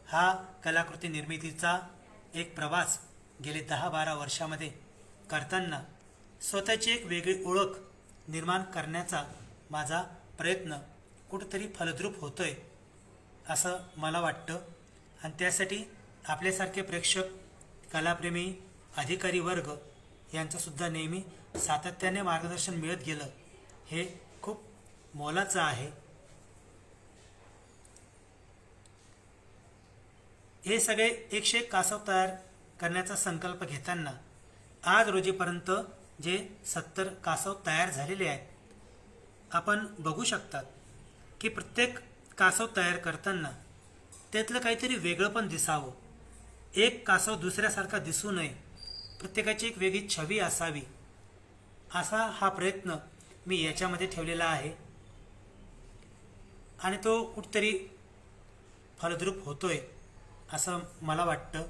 हा कलाकृती निर्मितीचा एक प्रवास गेले 10-12 वर्षामध्ये करताना स्वतःची एक वेगळी ओळख निर्माण करण्याचा माझा प्रयत्न कुठेतरी फलद्रूप होतोय असं मला वाटतं आणि त्यासाठी आपल्यासारखे प्रेक्षक, कलाप्रेमी, अधिकारी वर्ग यांचंसुद्धा नेहमी सातत्याने मार्गदर्शन मिळत गेलं, हे खूप मोलाचं आहे. हे सगळे 101 कासव तयार करण्याचा संकल्प घेताना आज रोजीपर्यंत जे 70 कासव तयार झालेले आहेत, आपण बघू शकतात की प्रत्येक कासव तयार करताना त्यातलं काहीतरी वेगळं पण दिसावं. एक कासव दुसऱ्यासारखा दिसू नये, प्रत्येकाची एक वेगळी छवी असावी, असा हा प्रयत्न मी याच्यामध्ये ठेवलेला आहे आणि तो कुठतरी फलद्रूप होतोय असं मला वाटतं.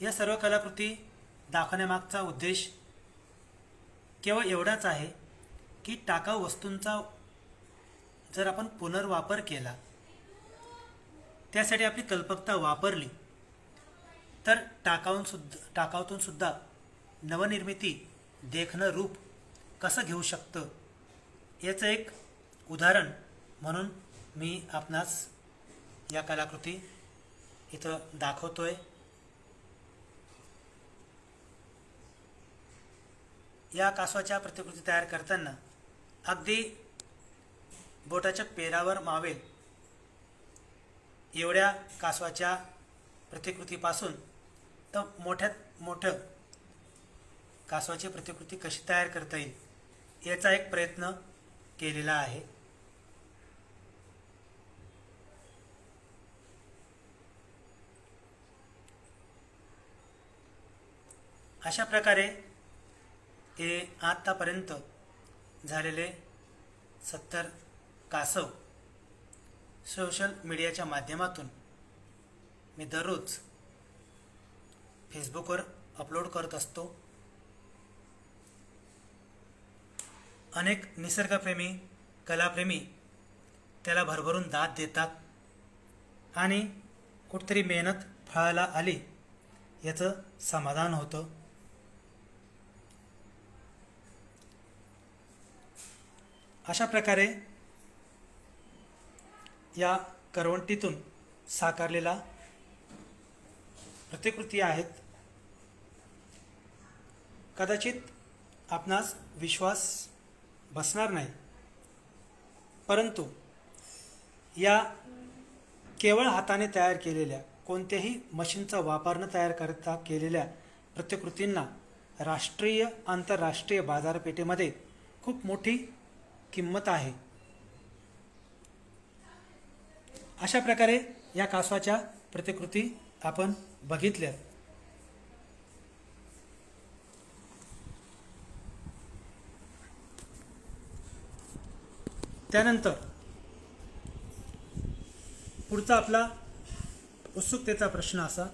या सर्व कलाकृती दाखवण्यामागचा उद्देश केवळ एवढाच आहे की टाकाऊ वस्तूंचा जर आपण पुनर्वापर केला, त्यासाठी आपली कल्पकता वापरली, तर टाकाऊतून सुद्धा नवनिर्मिती देखणं रूप कसं घेऊ शकतं याचं एक उदाहरण म्हणून मी आपणास या कलाकृती इथं दाखवतोय. या कासवाच्या प्रतिकृती तयार करताना अगदी बोटाच्या पेरावर मावेल एवढ्या कासवाच्या प्रतिकृतीपासून तर मोठ्यात मोठं कासवाची प्रतिकृती कशी तयार करता येईल याचा एक प्रयत्न केलेला आहे. अशा प्रकारे हे आतापर्यंत झालेले 70 कासव सोशल मीडियाच्या माध्यमातून मी दररोज फेसबुकवर अपलोड करत असतो. अनेक निसर्गप्रेमी, कलाप्रेमी त्याला भरभरून दाद देतात आणि कुठतरी मेहनत फळाला आली याचं समाधान होतं. अशा प्रकारे या करवंटीतून साकारलेला प्रतिकृती आहेत. कदाचित आपणास विश्वास बसणार नाही, परंतु या केवळ हाताने तयार केलेल्या, कोणत्याही मशीनचा वापर न तयार करता केलेल्या प्रतिकृतींना राष्ट्रीय आंतरराष्ट्रीय बाजारपेठेमध्ये खूप मोठी किंमत आहे. अशा प्रकारे या कासवाच्या प्रतिकृती आपण बघितल्या. त्यानंतर पुढचा आपला उत्सुकतेचा प्रश्न असा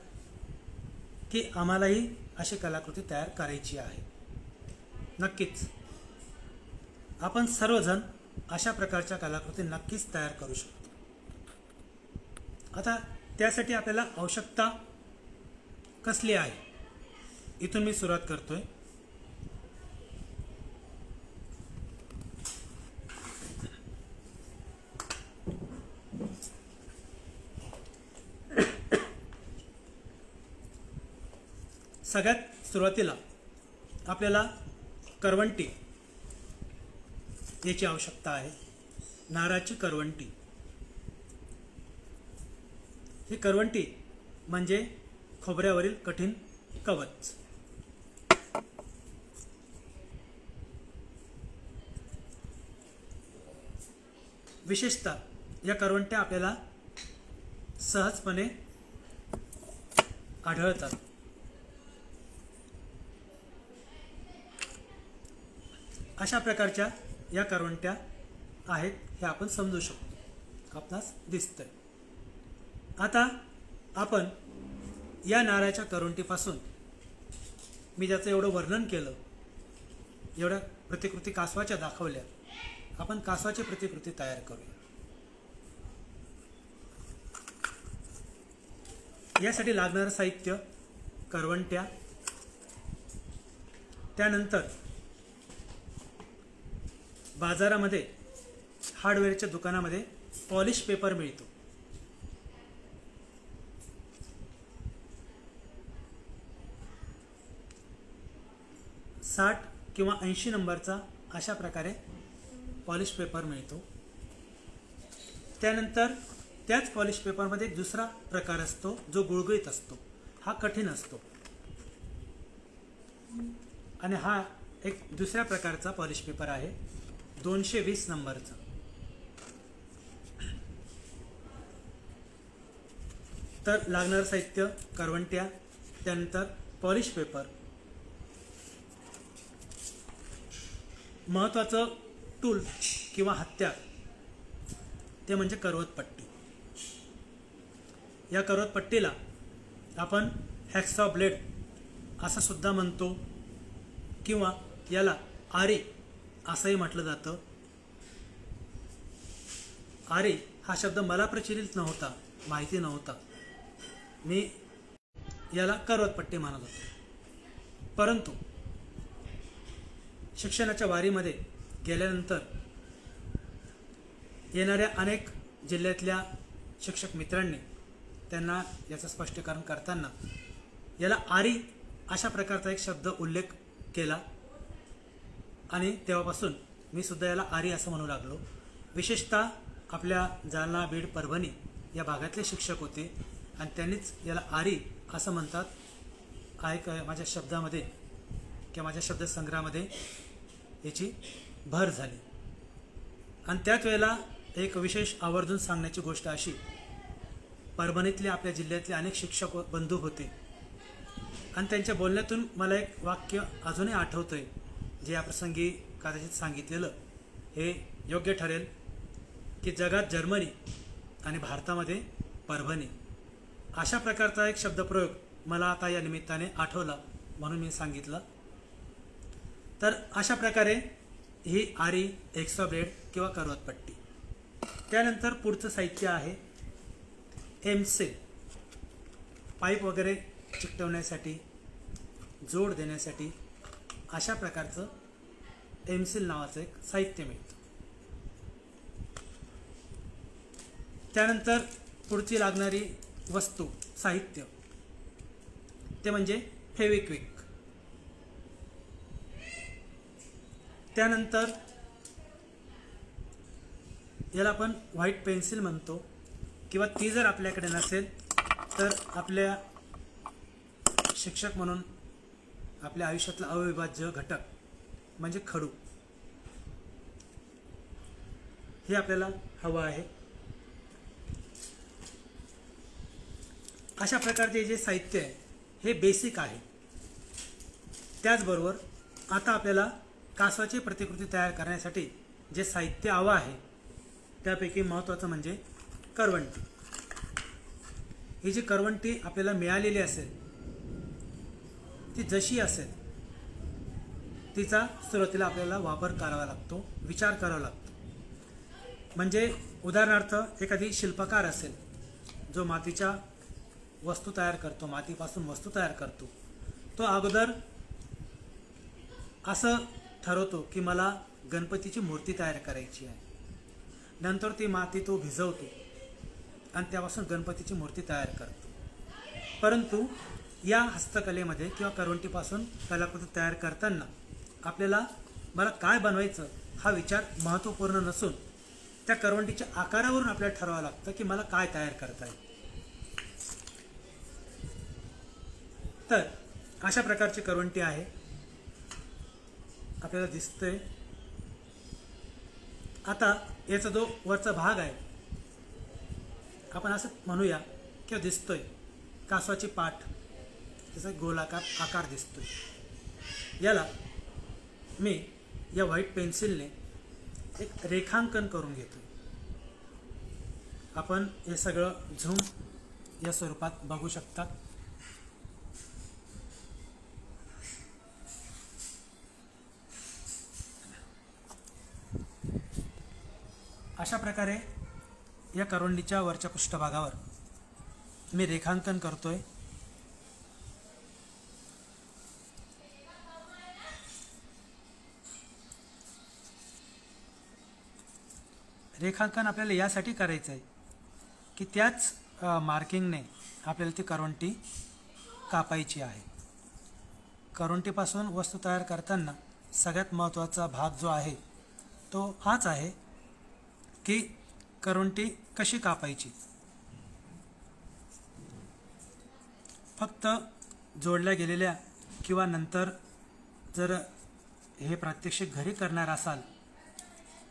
की आम्हालाही अशी कलाकृती तयार करायची आहे. नक्कीच आपण सर्वजण अशा प्रकारच्या कलाकृती नक्कीच तयार करू शकतो. आता त्यासाठी आपल्याला आवश्यकता कसली आहे इथून मी सुरुवात करतोय. सगळ्यात सुरुवातीला आपल्याला करवंटी याची आवश्यकता आहे. नारळाची करवंटी. ही करवंटी म्हणजे खोबऱ्यावरील कठीण कवच. विशेषतः या करवंट्या आपल्याला सहजपणे आढळतात. अशा प्रकारच्या या करवंट्या आहेत हे आपण समजू शकतो, आपणास दिसतंय. आता आपण या नारळाच्या करवंटीपासून मी ज्याचं एवढं वर्णन केलं, एवढ्या प्रतिकृती कासवाच्या दाखवल्या, आपण कासवाची प्रतिकृती तयार करूया. यासाठी लागणारं साहित्य करवंट्या, त्यानंतर बाजारामध्ये हार्डवेअरच्या दुकानामध्ये पॉलिश पेपर मिळतो. साठ किंवा 80 नंबरचा अशा प्रकारे पॉलिश पेपर मिळतो. त्यानंतर त्याच पॉलिश पेपरमध्ये एक दुसरा प्रकार असतो जो गुळगुळीत असतो, हा कठीण असतो. आणि हा एक दुसऱ्या प्रकारचा पॉलिश पेपर आहे 220 नंबरचा. तर लागणारं साहित्य करवंट्या, त्यानंतर पॉलिश पेपर, महत्त्वाचं टूल किंवा हत्यार ते म्हणजे करवतपट्टी. या करवतपट्टीला आपण हॅक्सॉ ब्लेड असं सुद्धा म्हणतो किंवा याला आरी असंही म्हटलं जातं. आरी हा शब्द मला प्रचलित नव्हता, माहिती नव्हता, मी याला करवतपट्टी म्हणत होतो. परंतु शिक्षणाच्या वारीमध्ये गेल्यानंतर येणाऱ्या अनेक जिल्ह्यातल्या शिक्षक मित्रांनी त्यांना याचं स्पष्टीकरण करताना याला आरी अशा प्रकारचा एक शब्द उल्लेख केला आणि तेव्हापासून मी सुद्धा याला आरी असं म्हणू लागलो. विशेषतः आपल्या जालना, बीड, परभणी या भागातले शिक्षक होते आणि त्यांनीच याला आरी असं म्हणतात. माझ्या शब्दामध्ये किंवा माझ्या शब्दसंग्रहामध्ये याची भर झाली. आणि त्याच वेळेला एक विशेष आवर्जून सांगण्याची गोष्ट अशी, परभणीतले आपल्या जिल्ह्यातले अनेक शिक्षक बंधू होते आणि त्यांच्या बोलण्यातून मला एक वाक्य अजूनही आठवतंय, जे या प्रसंगी कदाचित सांगितलेलं हे योग्य ठरेल की जगात जर्मनी आणि भारतामध्ये परभणी अशा प्रकारचा एक शब्दप्रयोग मला आता या निमित्ताने आठवला म्हणून मी सांगितलं. तर अशा प्रकारे ही आरी, हॅक्सॉ ब्लेड किंवा करवतपट्टी. त्यानंतर पुढचं साहित्य आहे एमसील. पाईप वगैरे चिकटवण्यासाठी, जोड देण्यासाठी अशा प्रकारचं एमसील नावाचं एक साहित्य मिळतं. त्यानंतर पुढची लागणारी वस्तू, साहित्य ते म्हणजे फेविक्विक. त्यानंतर याला आपण व्हाईट पेन्सिल म्हणतो किंवा ती जर आपल्याकडे नसेल तर आपल्या शिक्षक म्हणून आपल्या आयुष्यातला अविभाज्य घटक म्हणजे खडू हे आपल्याला हवं आहे. अशा प्रकारचे जे साहित्य आहे हे बेसिक आहे. त्याचबरोबर आता आपल्याला कासवाची प्रतिकृती तयार करण्यासाठी जे साहित्य हवं आहे त्यापैकी महत्त्वाचं म्हणजे करवंटी. ही जी करवंटी आपल्याला मिळालेली असेल ती जशी असेल तिचा सुरुवातीला आपल्याला वापर करावा लागतो, विचार करावा लागतो. म्हणजे उदाहरणार्थ एखादी शिल्पकार असेल जो मातीच्या वस्तू तयार करतो, मातीपासून वस्तू तयार करतो, तो अगोदर असं ठरवतो की मला गणपतीची मूर्ती तयार करायची आहे. नंतर ती माती तो भिजवतो आणि त्यापासून गणपतीची मूर्ती तयार करतो. परंतु या हस्तकलेमध्ये किंवा करवंटीपासून कलाकृती तयार करताना आपल्याला मला काय बनवायचं हा विचार महत्त्वपूर्ण नसून त्या करवंटीच्या आकारावरून आपल्याला ठरवावं लागतं की मला काय तयार करता येईल. तर अशा प्रकारची करवंटी आहे आपल्याला दिसतंय. आता याचा जो वरचा भाग आहे आपण असं म्हणूया किंवा दिसतोय कासवाची पाठ, त्याचा गोलाकार आकार दिसतोय. याला मी या व्हाईट पेन्सिलने एक रेखांकन करून घेतो. आपण हे सगळं झूम या स्वरूपात बघू शकता. अशा प्रकारे या करवंटीच्या वरच्या पृष्ठभागावर मी रेखांकन करतोय. रेखांकन आपल्याला यासाठी करायचं आहे की त्याच मार्किंगने आपल्याला ती करवंटी कापायची आहे. करवंटीपासून वस्तू तयार करताना सगळ्यात महत्त्वाचा भाग जो आहे तो हाच आहे की करवंटी कशी कापायची. फक्त जोडल्या गेलेल्या किंवा नंतर जर हे प्रात्यक्षिक घरी करणार असाल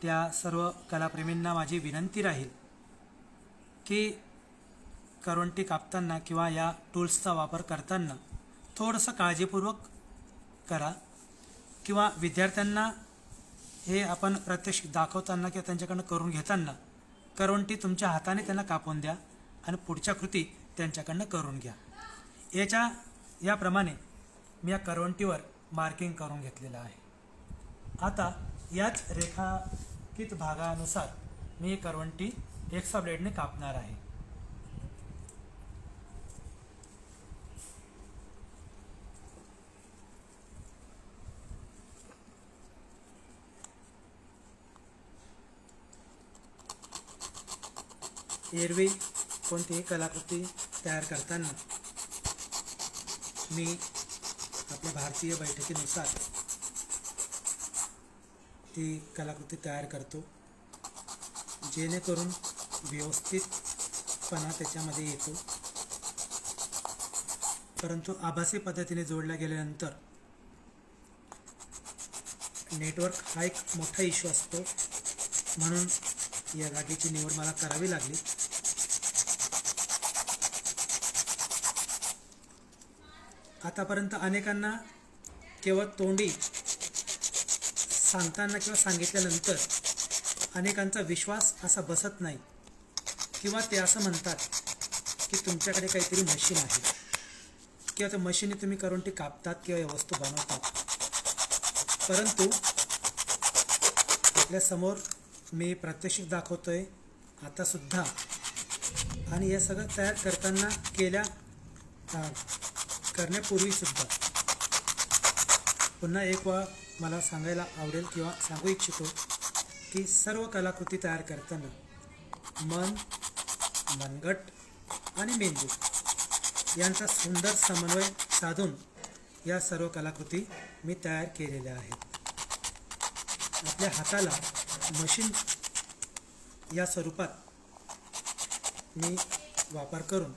त्या सर्व कलाप्रेमींना माझी विनंती राहील की करवंटी कापताना किंवा या टूल्सचा वापर करताना थोडंसं काळजीपूर्वक करा. किंवा विद्यार्थ्यांना हे आपण प्रात्यक्षिक दाखवताना किंवा त्यांच्याकडनं करून घेताना करवंटी तुमच्या हाताने त्यांना कापून द्या आणि पुढच्या कृती त्यांच्याकडनं करून घ्या. याप्रमाणे मी या करवंटीवर मार्किंग करून घेतलेलं आहे. आता याच रेखांकित भागानुसार मी करवंटी एक्सा ब्लेडने कापणार आहे. एरवी कोणतीही कलाकृती तयार करताना मी आपल्या भारतीय बैठकीनुसार ती कलाकृती तयार करतो जेणेकरून व्यवस्थितपणा त्याच्यामध्ये येतो. परंतु आभासी पद्धतीने जोडल्या गेल्यानंतर नेटवर्क हा एक मोठा इश्यू असतो, म्हणून या जागेची निवड मला करावी लागली. आतापर्यंत अनेकांना केवळ तोंडी सांगताना किंवा सांगितल्यानंतर अनेकांचा विश्वास असा बसत नाही किंवा ते असं म्हणतात की तुमच्याकडे काहीतरी मशीन आहे किंवा त्या मशीनने तुम्ही करवंटी कापतात किंवा या वस्तू बनवतात. परंतु आपल्यासमोर मी प्रात्यक्षिक दाखवतोय आतासुद्धा, आणि हे सगळं तयार करताना करण्यापूर्वीसुद्धा पुन्हा एक वेळा मला सांगायला आवडेल किंवा सांगू इच्छितो की सर्व कलाकृती तयार करताना मन, मनगट आणि मेंदू यांचा सुंदर समन्वय साधून या सर्व कलाकृती मी तयार केलेल्या आहेत. आपल्या हाताला मशीन या स्वरूपात मी वापर करून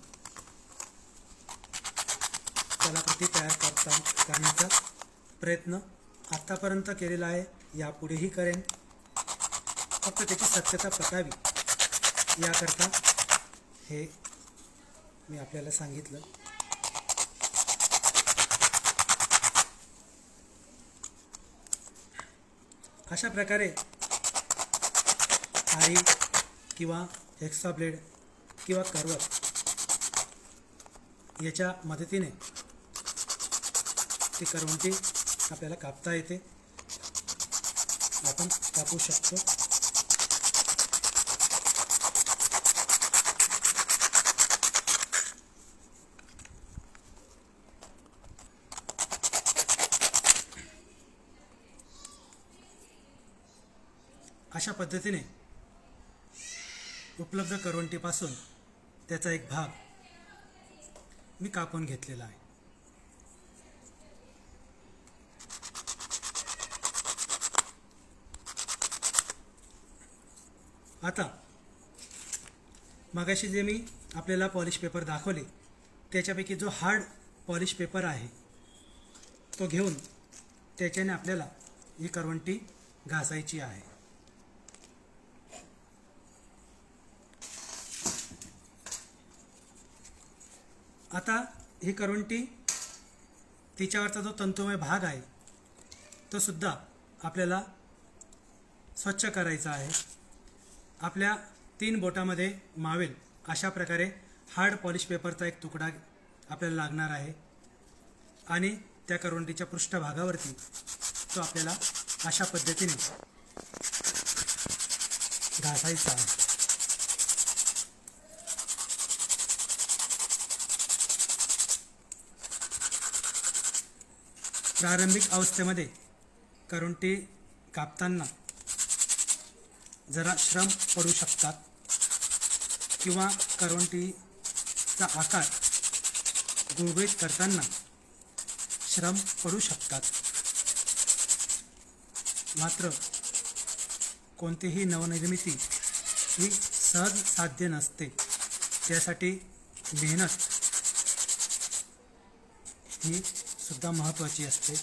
कलाकृती तयार करण्याचा प्रयत्न आत्तापर्यंत केलेला आहे, यापुढेही करेन. फक्त त्याची सत्यता पटावी याकरता हे मी आपल्याला सांगितलं. अशा प्रकारे आरी किंवा एक्सा ब्लेड किंवा कर्वर याच्या मदतीने ती करवंटी आपल्याला कापता येते, आपण कापू शकतो. अशा पद्धतीने उपलब्ध करवंटीपासून त्याचा एक भाग मी कापून घेतलेला आहे. आता मगाशी जे मी आपल्याला पॉलिश पेपर दाखवले त्याच्यापैकी जो हार्ड पॉलिश पेपर आहे तो घेऊन त्याच्याने आपल्याला ही करवंटी घासायची आहे. आता ही करवंटी तिच्यावरचा जो तंतुमय भाग आहे तो सुद्धा आपल्याला स्वच्छ करायचा आहे. आपल्या 3 बोटामध्ये मावेल अशा प्रकारे हार्ड पॉलिश पेपरचा एक तुकडा आपल्याला लागणार आहे आणि त्या करवंटीच्या पृष्ठभागावरती तो आपल्याला अशा पद्धतीने घासायचा आहे. प्रारंभिक अवस्थेमध्ये करवंटी कापताना जरा श्रम पडू शकतात किंवा करवंटीचा आकार गुळगुळीत करताना श्रम पडू शकतात. मात्र कोणतीही नवनिर्मिती ही सहज साध्य नसते. त्यासाठी मेहनत ही सुद्धा महत्त्वाची असते.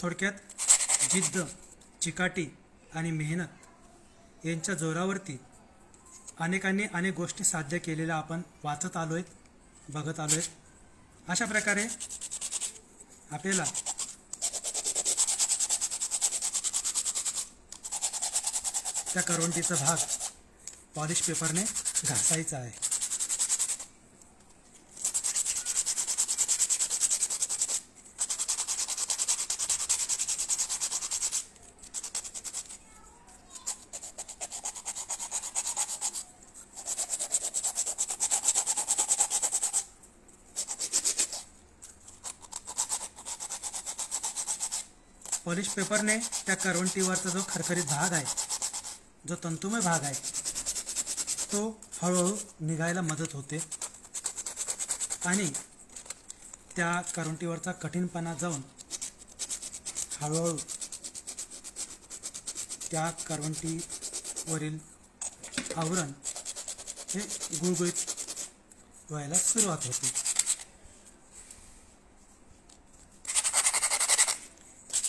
थोडक्यात जिद्द, चिकाटी आणि मेहनत यांच्या जोरावरती अनेकांनी अनेक गोष्टी साध्य केलेल्या आपण वाचत आलो आहेत, बघत आलो आहेत. अशा प्रकारे आपल्याला त्या करवंटीचा भाग पॉलिश पेपरने घासायचा आहे. पॉलिश पेपरने त्या करवंटीवरचा जो खरखरीत भाग आहे, जो तंतुमय भाग आहे, तो हळूहळू निघायला मदत होते आणि त्या करवंटीवरचा कठीणपणा जाऊन हळूहळू त्या करवंटीवरील आवरण हे गुळगुळीत व्हायला सुरुवात होते.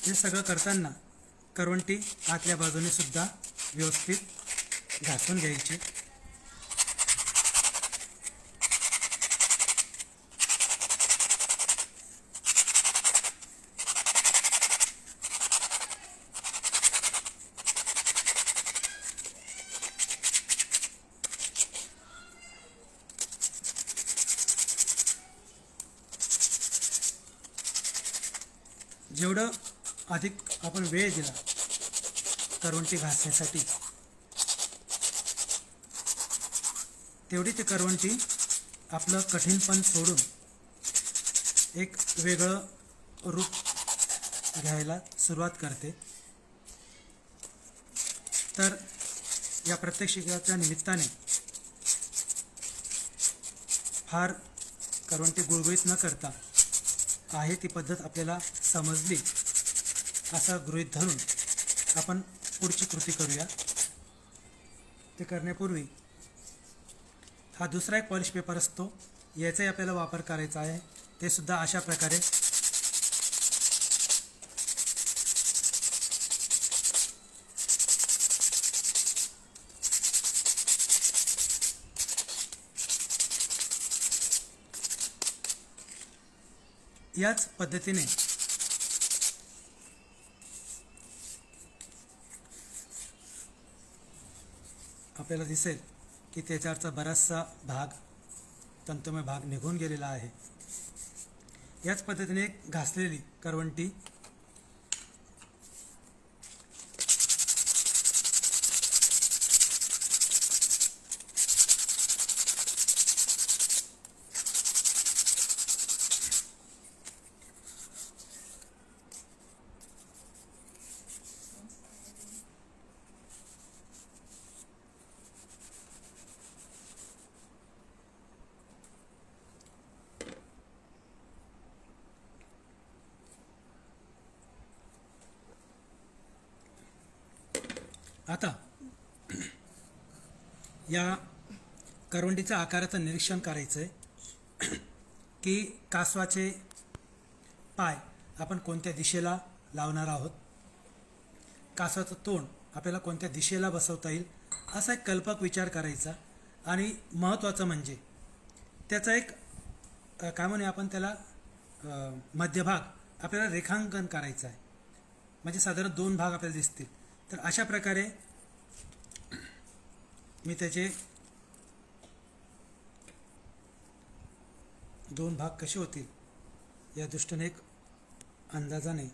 हे सगळं करताना करवंटी आतल्या बाजूने सुद्धा व्यवस्थित घासून घ्यायची. जेवढं अधिक आपण वेळ दिला करवंटी घासण्यासाठी, तेवढी ती करवंटी आपलं कठीणपण सोडून एक वेगळं रूप घ्यायला सुरुवात करते. तर या प्रात्यक्षिकाच्या निमित्ताने फार करवंटी गुळगुळीत न करता आहे ती पद्धत आपल्याला समजली असं गृहीत धरून आपण पुढची कृती करूया. ते करण्यापूर्वी हा दुसरा एक पॉलिश पेपर असतो, याचाही आपल्याला वापर करायचा आहे. ते सुद्धा अशा प्रकारे याच पद्धतीने आपल्याला दिसेल की त्याच्यावरचा बराचसा भाग, तंतुमय भाग निघून गेलेला आहे. याच पद्धतीने घासलेली करवंटी आता या करवंटीच्या आकाराचं निरीक्षण करायचं आहे की कासवाचे पाय आपण कोणत्या दिशेला लावणार आहोत, कासवाचं तोंड आपल्याला कोणत्या दिशेला बसवता येईल असा एक कल्पक विचार करायचा. आणि महत्त्वाचं म्हणजे त्याचा एक काय म्हणूया आपण त्याला मध्यभाग आपल्याला रेखांकन करायचं आहे. म्हणजे साधारण 2 भाग आपल्याला दिसतील. तर अशा प्रकारे मी त्याचे 2 भाग कसे होतील या दृष्टीने एक अंदाजाने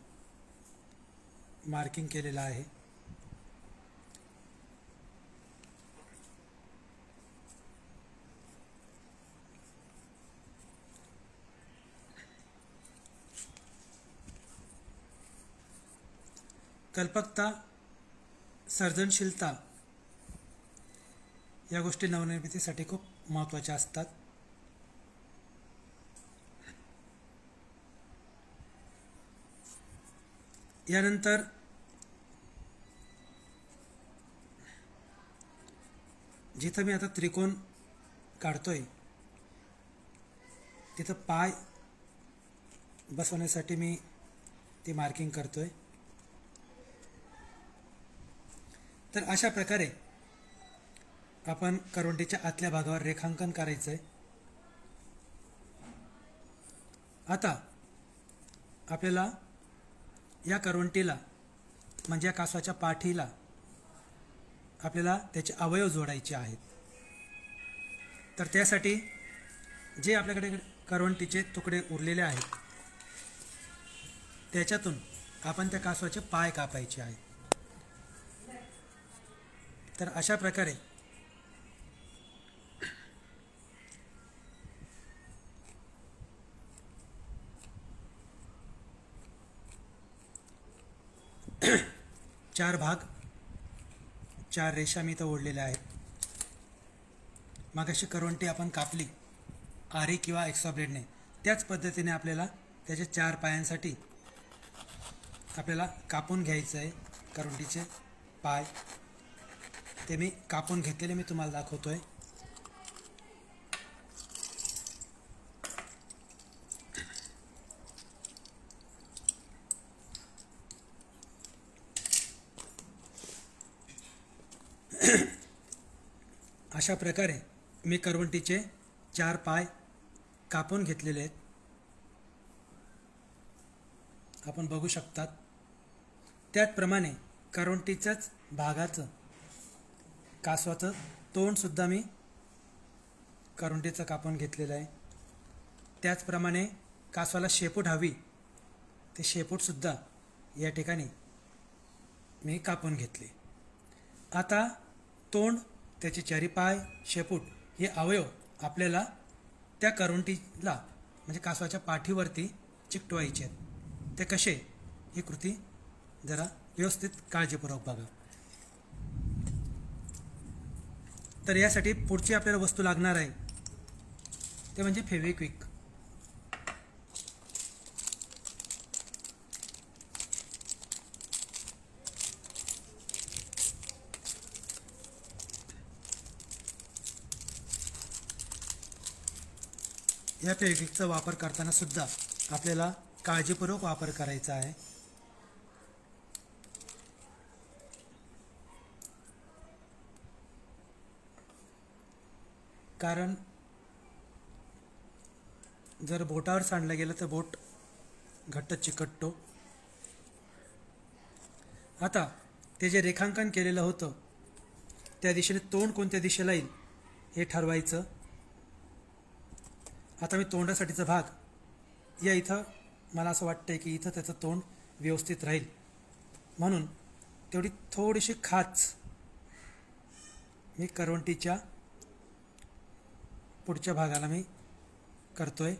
मार्किंग केलेलं आहे. कल्पकता, सर्जनशीलता या गोष्टी नवनिर्मितीसाठी खूप महत्त्वाच्या असतात. यानंतर जिथं मी आता त्रिकोण काढतोय तिथं पाय बसवण्यासाठी मी ती मार्किंग करतोय. तर अशा प्रकारे आपण करवंटीच्या आतल्या भागावर रेखांकन करायचं आहे. आता आपल्याला या करवंटीला म्हणजे या कासवाच्या पाठीला आपल्याला त्याचे अवयव जोडायचे आहेत. तर त्यासाठी जे आपल्याकडे करवंटीचे तुकडे उरलेले आहेत त्याच्यातून आपण त्या कासवाचे पाय कापायचे आहेत. तर अशा प्रकारे चार भाग, चार रेषा मी इथं ओढलेल्या आहेत. मगाशी करवंटी आपण कापली आरी किंवा एक्स्ट्रा ब्लेडने, त्याच पद्धतीने आपल्याला त्याच्या चार पायांसाठी आपल्याला कापून घ्यायचं आहे करवंटीचे पाय. ते मी कापून घेतलेले मी तुम्हाला दाखवतोय. अशा प्रकारे मी करवंटीचे चार पाय कापून घेतलेले आहेत. आपण बघू शकतात. त्याचप्रमाणे करवंटीच्याच भागाचं कासवाचं तोंडसुद्धा मी करवंटीचं कापून घेतलेलं आहे. त्याचप्रमाणे कासवाला शेपूट हवी ते शेपूटसुद्धा या ठिकाणी मी कापून घेतले. आता तोंड, त्याचे चारी पाय, शेपूट हे अवयव आपल्याला त्या करवंटीला म्हणजे कासवाच्या पाठीवरती चिकटवायचे आहेत. ते कसे ही कृती जरा व्यवस्थित काळजीपूर्वक बघा. तर यासाठी पुढची आपल्याला वस्तू लागणार आहे ते म्हणजे फेविक्विक. या फेविक्विकचा वापर करताना सुद्धा आपल्याला काळजीपूर्वक वापर करायचा आहे. कारण जर बोटावर सांडलं गेलं तर बोट घट्ट चिकटतो. आता ते जे रेखांकन केलेलं होतं त्या दिशेने तोंड कोणत्या दिशेला येईल हे ठरवायचं. आता मी तोंडासाठीचा भाग या इथं मला असं वाटतंय की इथं त्याचं तोंड व्यवस्थित राहील म्हणून तेवढी थोडीशी खाच मी करवंटीच्या पुढच्या भागाला मी करतोय.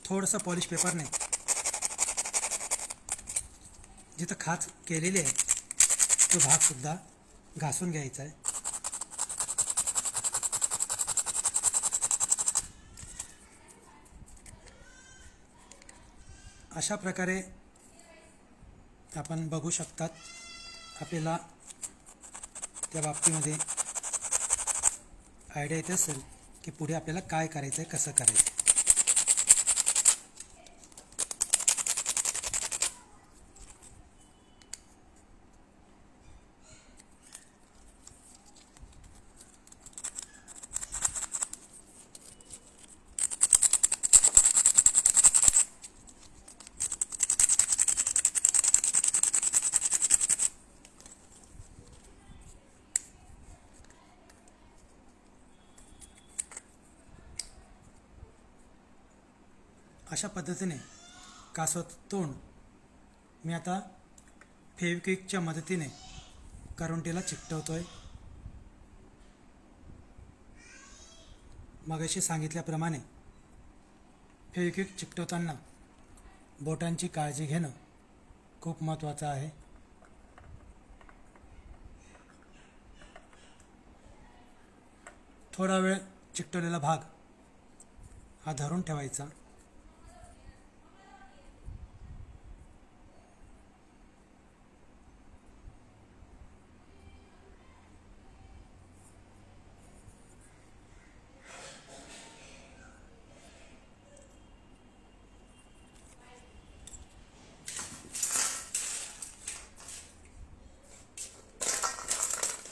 थोडंसं पॉलिश पेपरने जिथं खाच केलेली आहे तो भागसुद्धा घासून घ्यायचा आहे. अशा प्रकारे आपण बघू शकतात. आपल्याला त्या बाबतीमध्ये आयडिया येत असेल की पुढे आपल्याला काय करायचं आहे, कसं करायचं. अशा पद्धतीने कासवाचं तोंड मी आता फेविक्विकच्या मदतीने करवंटीला चिकटवतोय. मगाशी सांगितल्याप्रमाणे फेविक्विक चिकटवताना बोटांची काळजी घेणं खूप महत्त्वाचं आहे. थोडा वेळ चिकटवलेला भाग हा धरून ठेवायचा.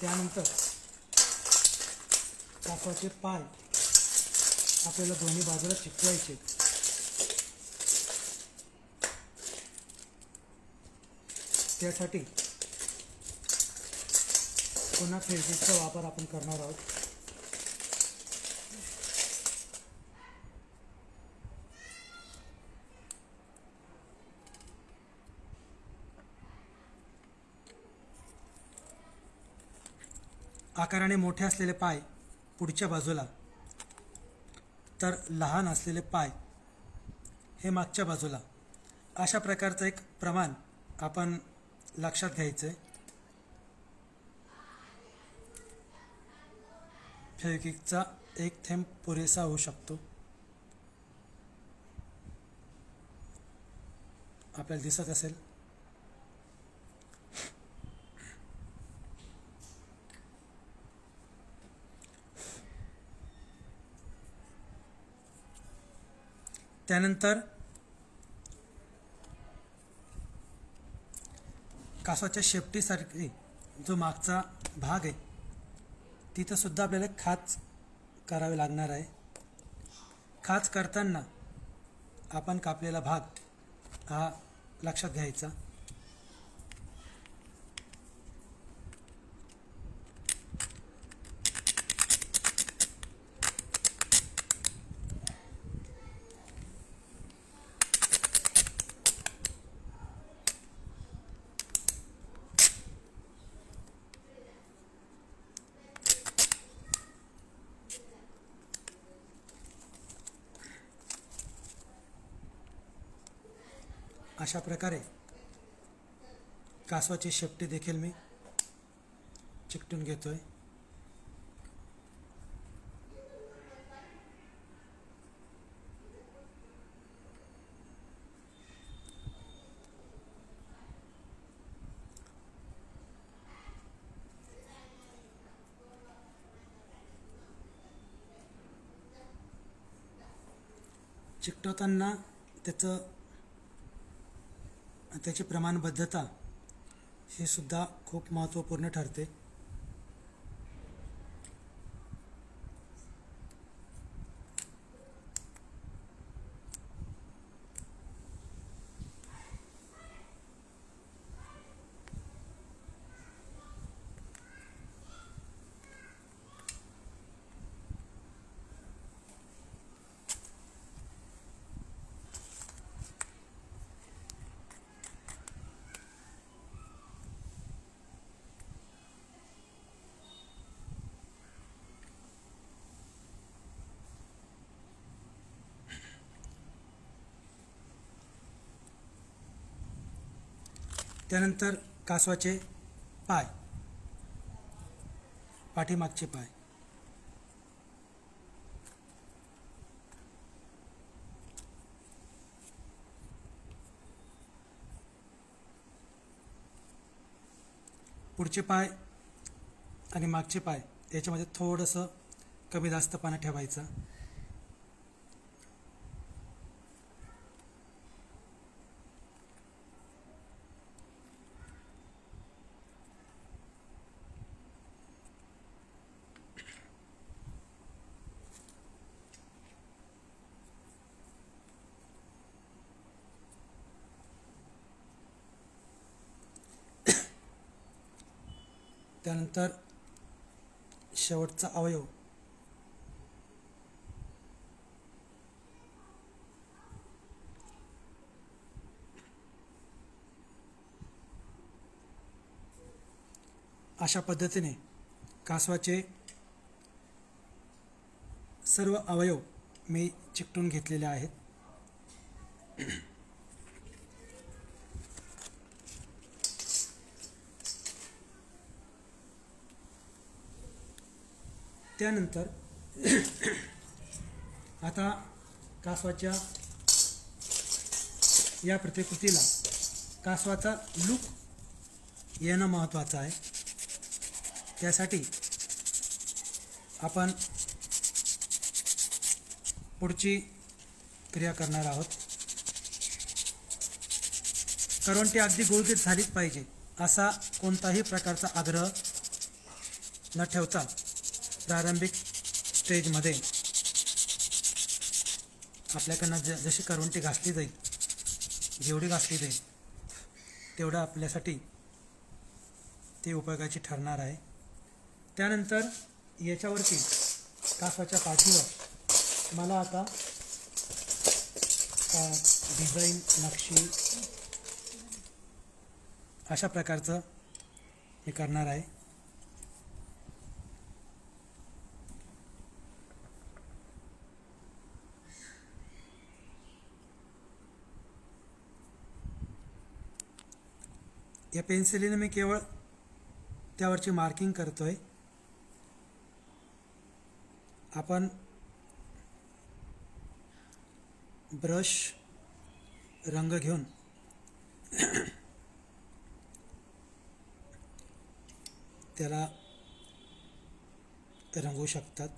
त्यानंतर कासवाचे पाय आपल्याला दोन्ही बाजूला चिकटवायचे. त्यासाठी पुन्हा फेविक्विकचा वापर आपण करणार आहोत. आकाराने मोठे असलेले पाय पुढच्या बाजूला, तर लहान असलेले पाय हे मागच्या बाजूला, अशा प्रकारचं एक प्रमाण आपण लक्षात घ्यायचं आहे. फेविक्विकचा एक थेंब पुरेसा होऊ शकतो. आपल्याला दिसत असेल. त्यानंतर कासवाच्या शेपटीसारखी जो मागचा भाग आहे तिथं सुद्धा आपल्याला खाच करावी लागणार आहे. खाच करताना आपण कापलेला भाग हा लक्षात घ्यायचा. अशा प्रकारे कासवाची शेपटी देखील मी चिकटून घेतोय. चिकटवताना त्याची प्रमाणबद्धता ही सुद्धा खूप महत्त्वपूर्ण ठरते. त्यानंतर कासवाचे पाय, पाठीमागचे पाय. पुढचे पाय आणि मागचे पाय याच्यामध्ये थोडंसं कमी जास्तपणा ठेवायचा. त्यानंतर शेवटचा अवयव अशा पद्धतीने कासवाचे सर्व अवयव मी चिकटून घेतलेले आहेत. त्यानंतर आता कासवाच्या या प्रतिकृतीला कासवाचा लूक येणं महत्त्वाचं आहे. त्यासाठी आपण पुढची क्रिया करणार आहोत. करवंटी अगदी गुळगुळीत झालीच पाहिजे असा कोणताही प्रकारचा आग्रह न ठेवता प्रारंभिक स्टेजमध्ये आपल्याकडनं जशी करवंटी घासली जाईल, जेवढी घासली जाईल तेवढं आपल्यासाठी ती उपयोगाची ठरणार आहे. त्यानंतर याच्यावरती कासवाच्या पाठीवर मला आता डिझाईन नक्षी अशा प्रकारचं हे करणार आहे. या पेन्सिलीने मी केवळ त्यावरची मार्किंग करतोय. आपण ब्रश रंग घेऊन त्याला रंगवू शकतात.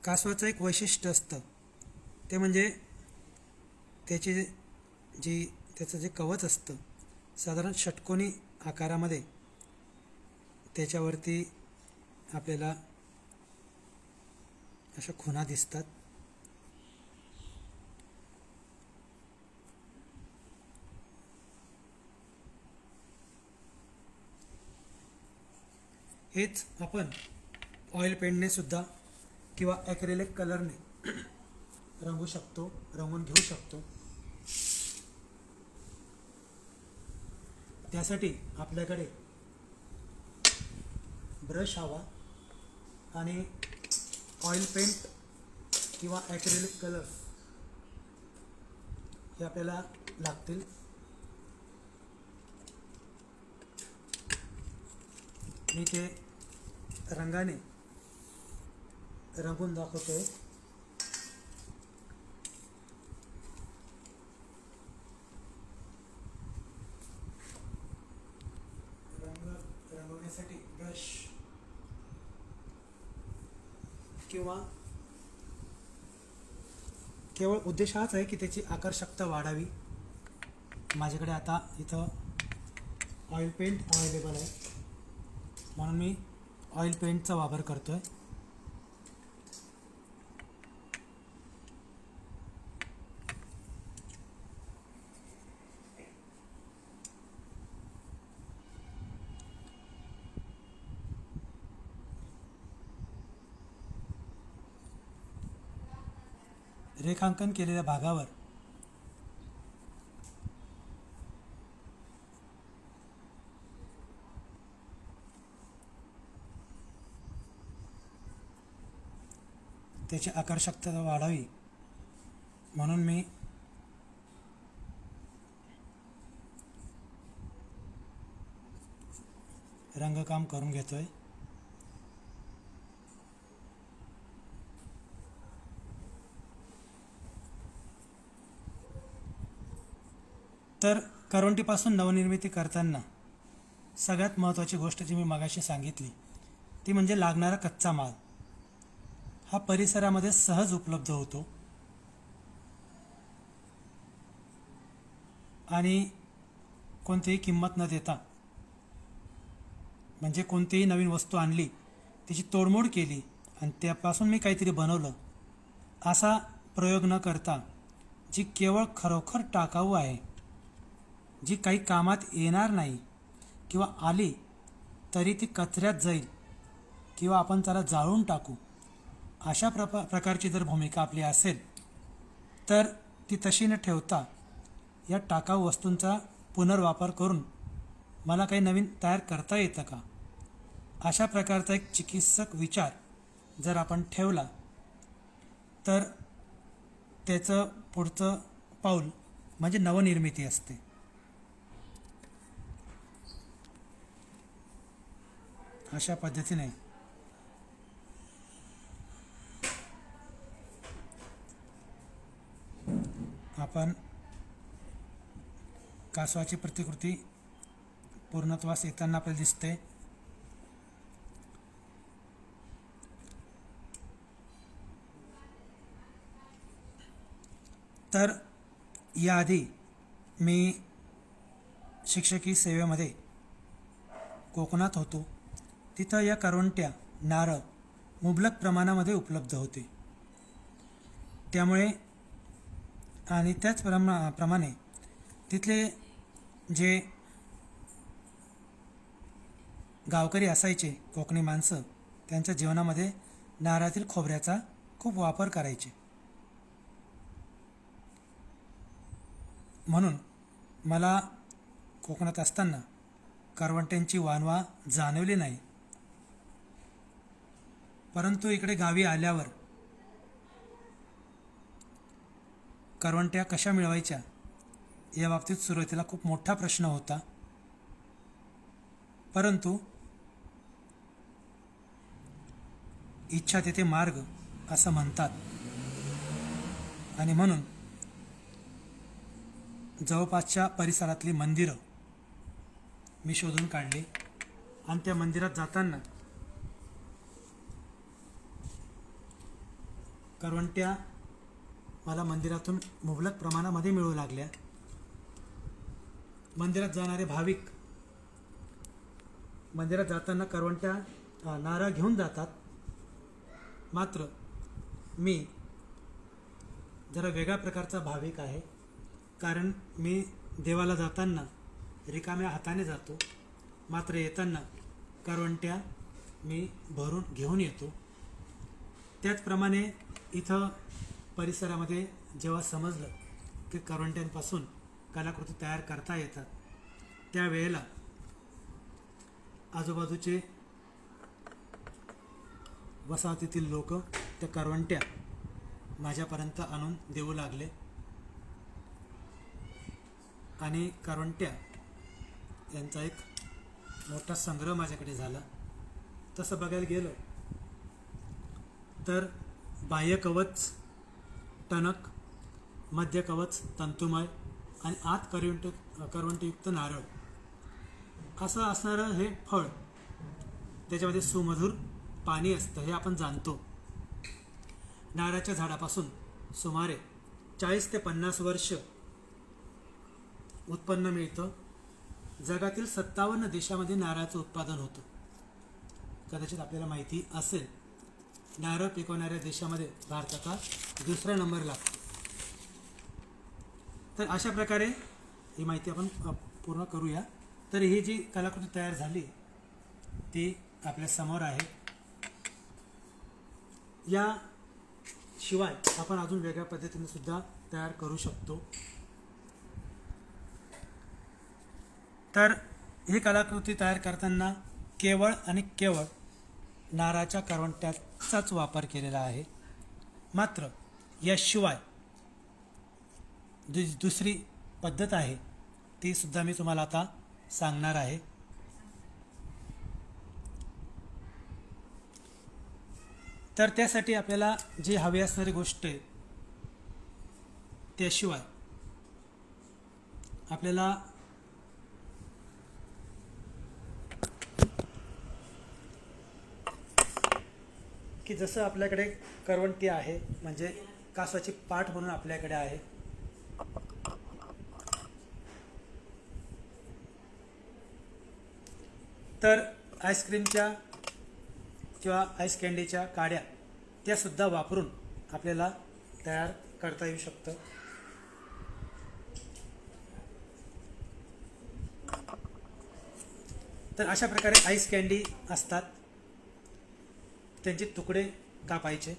कासवाचं एक वैशिष्ट्य असतं ते म्हणजे त्याचं जे कवच असतं साधारण षटकोनी आकारामध्ये त्याच्यावरती आपल्याला अशा खुणा दिसतात. हेच आपण ऑइल पेंटने सुद्धा किंवा ॲक्रेलिक कलरने रंगवू शकतो, रंगवून घेऊ शकतो. त्यासाठी आपल्याकडे ब्रश हवा आणि ऑइल पेंट किंवा ॲक्रेलिक कलर्स हे आपल्याला लागतील. मी ते रंगाने रंगून दाखवतोय. रंगवण्यासाठी ब्रश किंवा केवळ उद्देश हाच आहे की त्याची आकर्षकता वाढावी. माझ्याकडे आता इथं ऑइल पेंट अवेलेबल आहे म्हणून मी ऑइल पेंटचा वापर करतोय. रेखांकन केलेल्या भागावर त्याची आकर्षकता वाढावी म्हणून मी रंगकाम करून घेतोय. तर करवंटीपासून नवनिर्मिती करताना सगळ्यात महत्त्वाची गोष्ट जी मी मगाशी सांगितली ती म्हणजे लागणारा कच्चा माल हा परिसरामध्ये सहज उपलब्ध होतो आणि कोणतीही किंमत न देता म्हणजे कोणतीही नवीन वस्तू आणली त्याची तोडमोड केली आणि त्यापासून मी काहीतरी बनवलं असा प्रयोग न करता जी केवळ खरोखर टाकाऊ आहे, जी काही कामात येणार नाही किंवा आली तरी ती कचऱ्यात जाईल किंवा आपण त्याला जाळून टाकू अशा प्रकारची जर भूमिका आपली असेल तर ती तशी न ठेवता या टाकाऊ वस्तूंचा पुनर्वापर करून मला काही नवीन तयार करता येतं का, अशा प्रकारचा एक चिकित्सक विचार जर आपण ठेवला तर त्याचं पुढचं पाऊल म्हणजे नवनिर्मिती असते. अशा पद्धतीने आपण कासवाची प्रतिकृती पूर्णत्वास येताना आपल्याला दिसते. तर याआधी मी शिक्षकी सेवेमध्ये कोकणात होतो. तिथं या करवंट्या, नारळ मुबलक प्रमाणामध्ये उपलब्ध होते. त्यामुळे आणि त्याच प्रमाणे तिथले जे गावकरी असायचे, कोकणी माणसं, त्यांच्या जीवनामध्ये नारळातील खोबऱ्याचा खूप वापर करायचे. म्हणून मला कोकणात असताना करवंट्यांची वानवा जाणवली नाही. परंतु इकडे गावी आल्यावर करवंट्या कशा मिळवायच्या या बाबतीत सुरुवातीला खूप मोठा प्रश्न होता. परंतु इच्छा तेथे मार्ग असं म्हणतात आणि म्हणून जवळपासच्या परिसरातली मंदिरं मी शोधून काढली आणि त्या मंदिरात जाताना करवंट्या मला मंदिरातून मुबलक प्रमाणामध्ये मिळू लागल्या. मंदिरात जाणारे भाविक मंदिरात जाताना करवंट्या नारळ घेऊन जातात. मात्र मी जरा वेगळ्या प्रकारचा भाविक आहे, कारण मी देवाला जाताना रिकाम्या हाताने जातो, मात्र येताना करवंट्या मी भरून घेऊन येतो. त्याचप्रमाणे इथं परिसरामध्ये जेव्हा समजलं की करवंट्यांपासून कलाकृती तयार करता येतात, त्यावेळेला आजूबाजूचे वसाहतीतील लोक त्या करवंट्या माझ्यापर्यंत आणून देऊ लागले आणि करवंट्या यांचा एक मोठा संग्रह माझ्याकडे झाला. तसं बघायला गेलं तर बाह्य कवच टणक, मध्य कवच तंतुमय आणि आत करवंटयुक्त नारळ असं असणारं हे फळ, त्याच्यामध्ये सुमधुर पाणी असतं हे आपण जाणतो. नारळाच्या झाडापासून सुमारे 40 ते 50 वर्ष उत्पन्न मिळतं. जगातील 57 देशामध्ये नारळाचं उत्पादन होतं. कदाचित आपल्याला माहिती असेल, नारळ पिकवणाऱ्या देशामध्ये भारताचा दुसरा नंबर लागतो. तर अशा प्रकारे ही माहिती आपण पूर्ण करूया. तर ही जी कलाकृती तयार झाली ती आपल्या समोर आहे. या शिवाय आपण अजून वेगळ्या पद्धतीने सुद्धा तयार करू शकतो. तर ही कलाकृती तयार करताना केवळ आणि केवळ नारळाच्या करवंट्याचाच वापर केलेला आहे. मात्र याशिवाय दुसरी पद्धत आहे, ती सुद्धा मी तुम्हाला आता सांगणार आहे. तर त्यासाठी आपल्याला जी हवी असणारी गोष्ट आहे, त्याशिवाय आपल्याला की जसं आपल्याकडे करवंटी आहे, म्हणजे कासवाची पाठ म्हणून आपल्याकडे आहे, तर आईस्क्रीमच्या किंवा आईस कँडीच्या काड्या त्यासुद्धा वापरून आपल्याला तयार करता येऊ शकतं. तर अशा प्रकारे आईस कँडी असतात, त्यांचे तुकडे कापायचे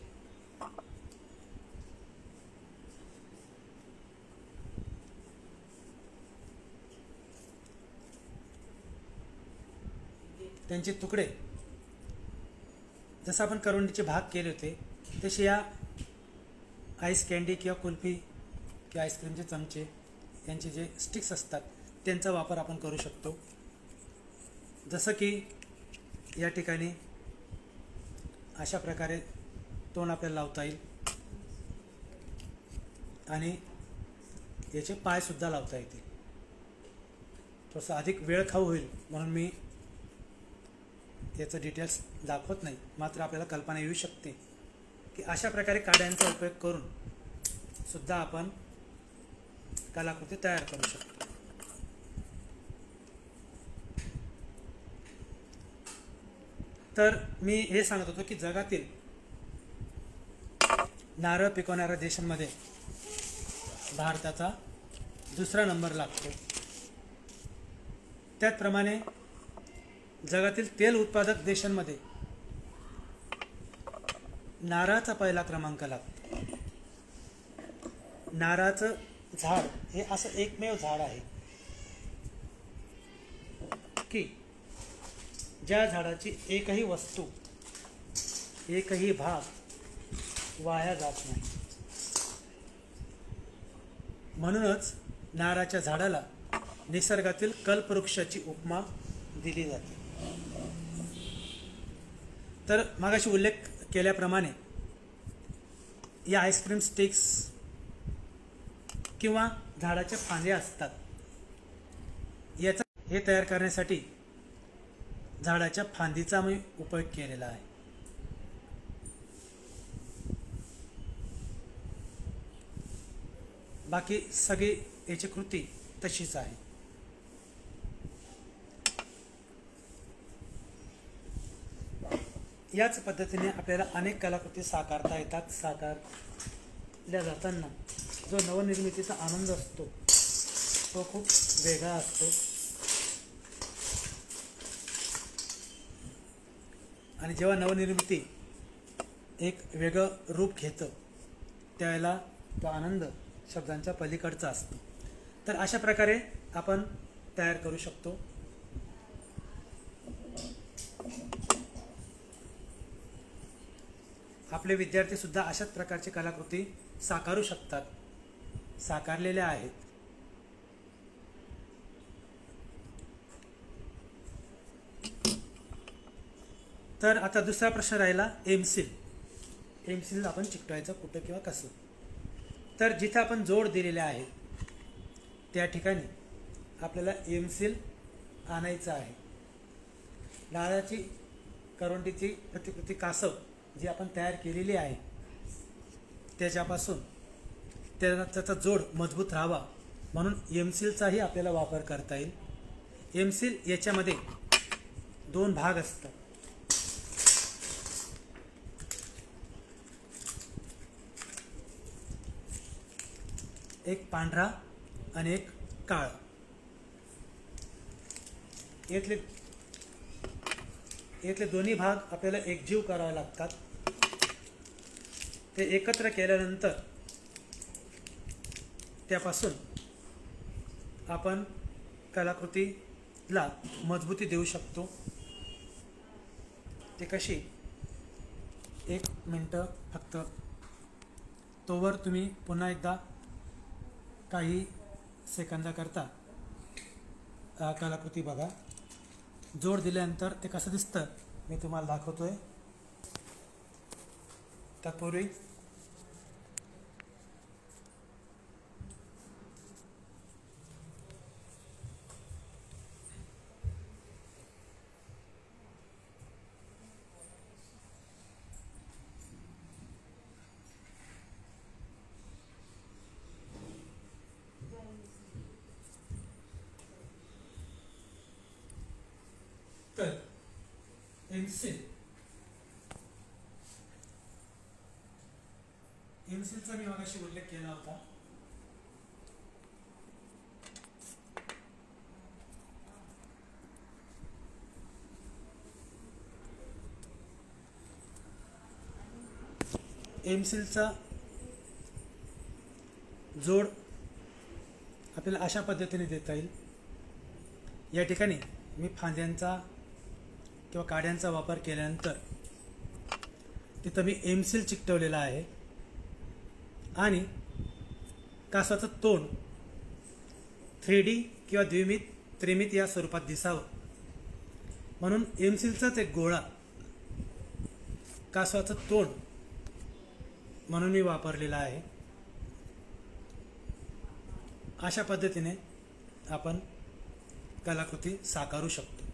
त्यांचे तुकडे जसं आपण करवंदीचे भाग केले होते तसे या आईस कँडी किंवा कुल्फी किंवा आईस्क्रीमचे चमचे यांचे जे स्टिक्स असतात त्यांचा वापर आपण करू शकतो. जसं की या ठिकाणी अशा प्रकारे तोंड आपल्याला लावता येईल आणि याचे पायसुद्धा लावता येतील. थोडंसं अधिक वेळ खाऊ होईल म्हणून मी याचं डिटेल्स दाखवत नाही, मात्र आपल्याला कल्पना येऊ शकते की अशा प्रकारे काड्यांचा उपयोग करून सुद्धा आपण कलाकृती तयार करू शकतो. तर मी हे सांगत होतो की जगातील नारळ पिकवणाऱ्या देशांमध्ये भारताचा दुसरा नंबर लागतो. त्याचप्रमाणे जगातील तेल उत्पादक देशांमध्ये नारळाचा पहिला क्रमांक लागतो. नारळाचं झाड हे असं एकमेव झाड आहे की ज्या झाडाची एकही वस्तू, एकही भाग वाया जात नाही. म्हणूनच नारळाच्या झाडाला निसर्गातील कल्पवृक्षाची उपमा दिली जाते. तर मागाशी उल्लेख केल्याप्रमाणे या आईस्क्रीम स्टिक्स किंवा झाडाच्या फांद्या असतात, याचा हे तयार करण्यासाठी झाडाच्या फांदीचा मी उपयोग केलेला आहे. बाकी सगळी याची कृती तशीच आहे. याच पद्धतीने आपल्याला अनेक कलाकृती साकारता येतात. साकारल्या जाताना जो नवनिर्मितीचा आनंद असतो तो खूप वेगळा असतो आणि जेव्हा नवनिर्मिती एक वेगळं रूप घेतं त्यावेळेला तो आनंद शब्दांच्या पलीकडचा असतो. तर अशा प्रकारे आपण तयार करू शकतो. आपले विद्यार्थी सुद्धा अशाच प्रकारची कलाकृती साकारू शकतात, साकारलेल्या आहेत. तर आता दुसरा प्रश्न राहिला एमसील. एमसील आपण चिकटवायचं कुठं किंवा कसं. तर जिथे आपण जोड दिलेले आहे त्या ठिकाणी आपल्याला एमसील आणायचं आहे. नारळाची करवंदीची प्रतिकृती कासव जी आपण तयार केलेली आहे त्याच्यापासून त्याचा जोड मजबूत राहावा म्हणून एमसीलचाही आपल्याला वापर करता येईल. एमसील याच्यामध्ये दोन भाग असतात. एक पांढरा आणि एक काळा. यातले दोन्ही भाग आपल्याला एकजीव करावे लागतात. ते एकत्र केल्यानंतर त्यापासून आपण कलाकृतीला मजबूती देऊ शकतो. ते कशी, एक मिनटं फक्त तोवर तुम्ही पुन्हा एकदा काही सेकंदाकरता कलाकृती बघा. जोड दिल्यानंतर ते कसं दिसतं मी तुम्हाला दाखवतोय. तत्पूर्वी तर एमसीलचा मी मगाशी उल्लेख केला होता. एमसीलचा जोड आपल्याला अशा पद्धतीने देता येईल. या ठिकाणी मी फांद्यांचा किंवा काड्यांचा वापर केल्यानंतर तिथं मी एमसील चिकटवलेला आहे आणि कासवाचं तोंड 3D किंवा त्रिमित या स्वरूपात दिसावं म्हणून एमसीलचाच एक गोळा कासवाचं तोंड म्हणून मी वापरलेला आहे. अशा पद्धतीने आपण कलाकृती साकारू शकतो.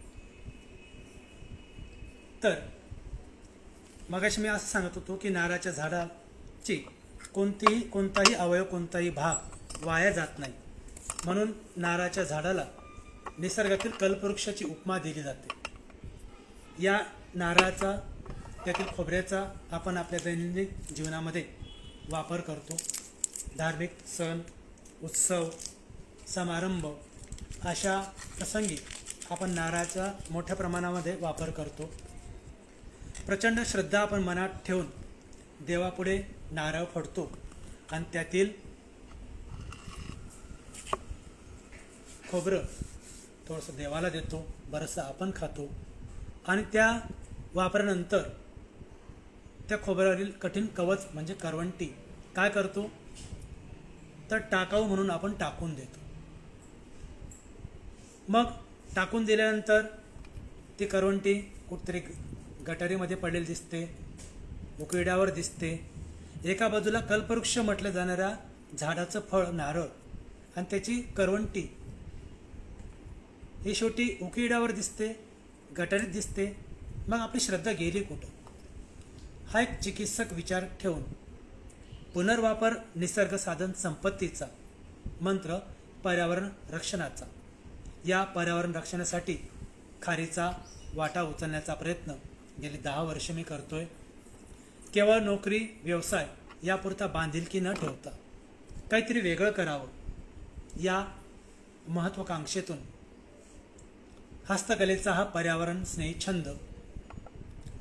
तर मगाशी मी असं सांगत होतो की नारळाच्या झाडाची कोणताही अवयव, कोणताही भाग वाया जात नाही, म्हणून नारळाच्या झाडाला निसर्गातील कल्पवृक्षाची उपमा दिली जाते. या नारळाचा, त्यातील खोबऱ्याचा आपण आपल्या दैनंदिन जीवनामध्ये वापर करतो. धार्मिक सण, उत्सव, समारंभ अशा प्रसंगी आपण नारळाचा मोठ्या प्रमाणामध्ये वापर करतो. प्रचंड श्रद्धा आपण मनात ठेवून देवापुढे नारळ फोडतो आणि त्यातील खोबरं थोडंसं देवाला देतो, बरंचसं आपण खातो आणि त्या वापरानंतर त्या खोबऱ्यावरील कठीण कवच म्हणजे करवंटी काय करतो तर टाकाऊ म्हणून आपण टाकून देतो. मग टाकून दिल्यानंतर ती करवंटी कुठतरी गटारीमध्ये पडलेली दिसते, उकिरड्यावर दिसते. एका बाजूला कल्पवृक्ष म्हटलं जाणाऱ्या झाडाचं फळ नारळ आणि त्याची करवंटी ही शेवटी उकिरड्यावर दिसते, गटारीत दिसते. मग आपली श्रद्धा गेली कुठं? हा एक चिकित्सक विचार ठेवून पुनर्वापर निसर्ग साधन संपत्तीचा मंत्र पर्यावरण रक्षणाचा, या पर्यावरण रक्षणासाठी खारीचा वाटा उचलण्याचा प्रयत्न गेली 10 वर्ष मी करतोय. केवळ नोकरी, व्यवसाय यापुरता बांधिलकी न ठेवता काहीतरी वेगळं करावं या महत्त्वाकांक्षेतून हस्तकलेचा हा पर्यावरण स्नेही छंद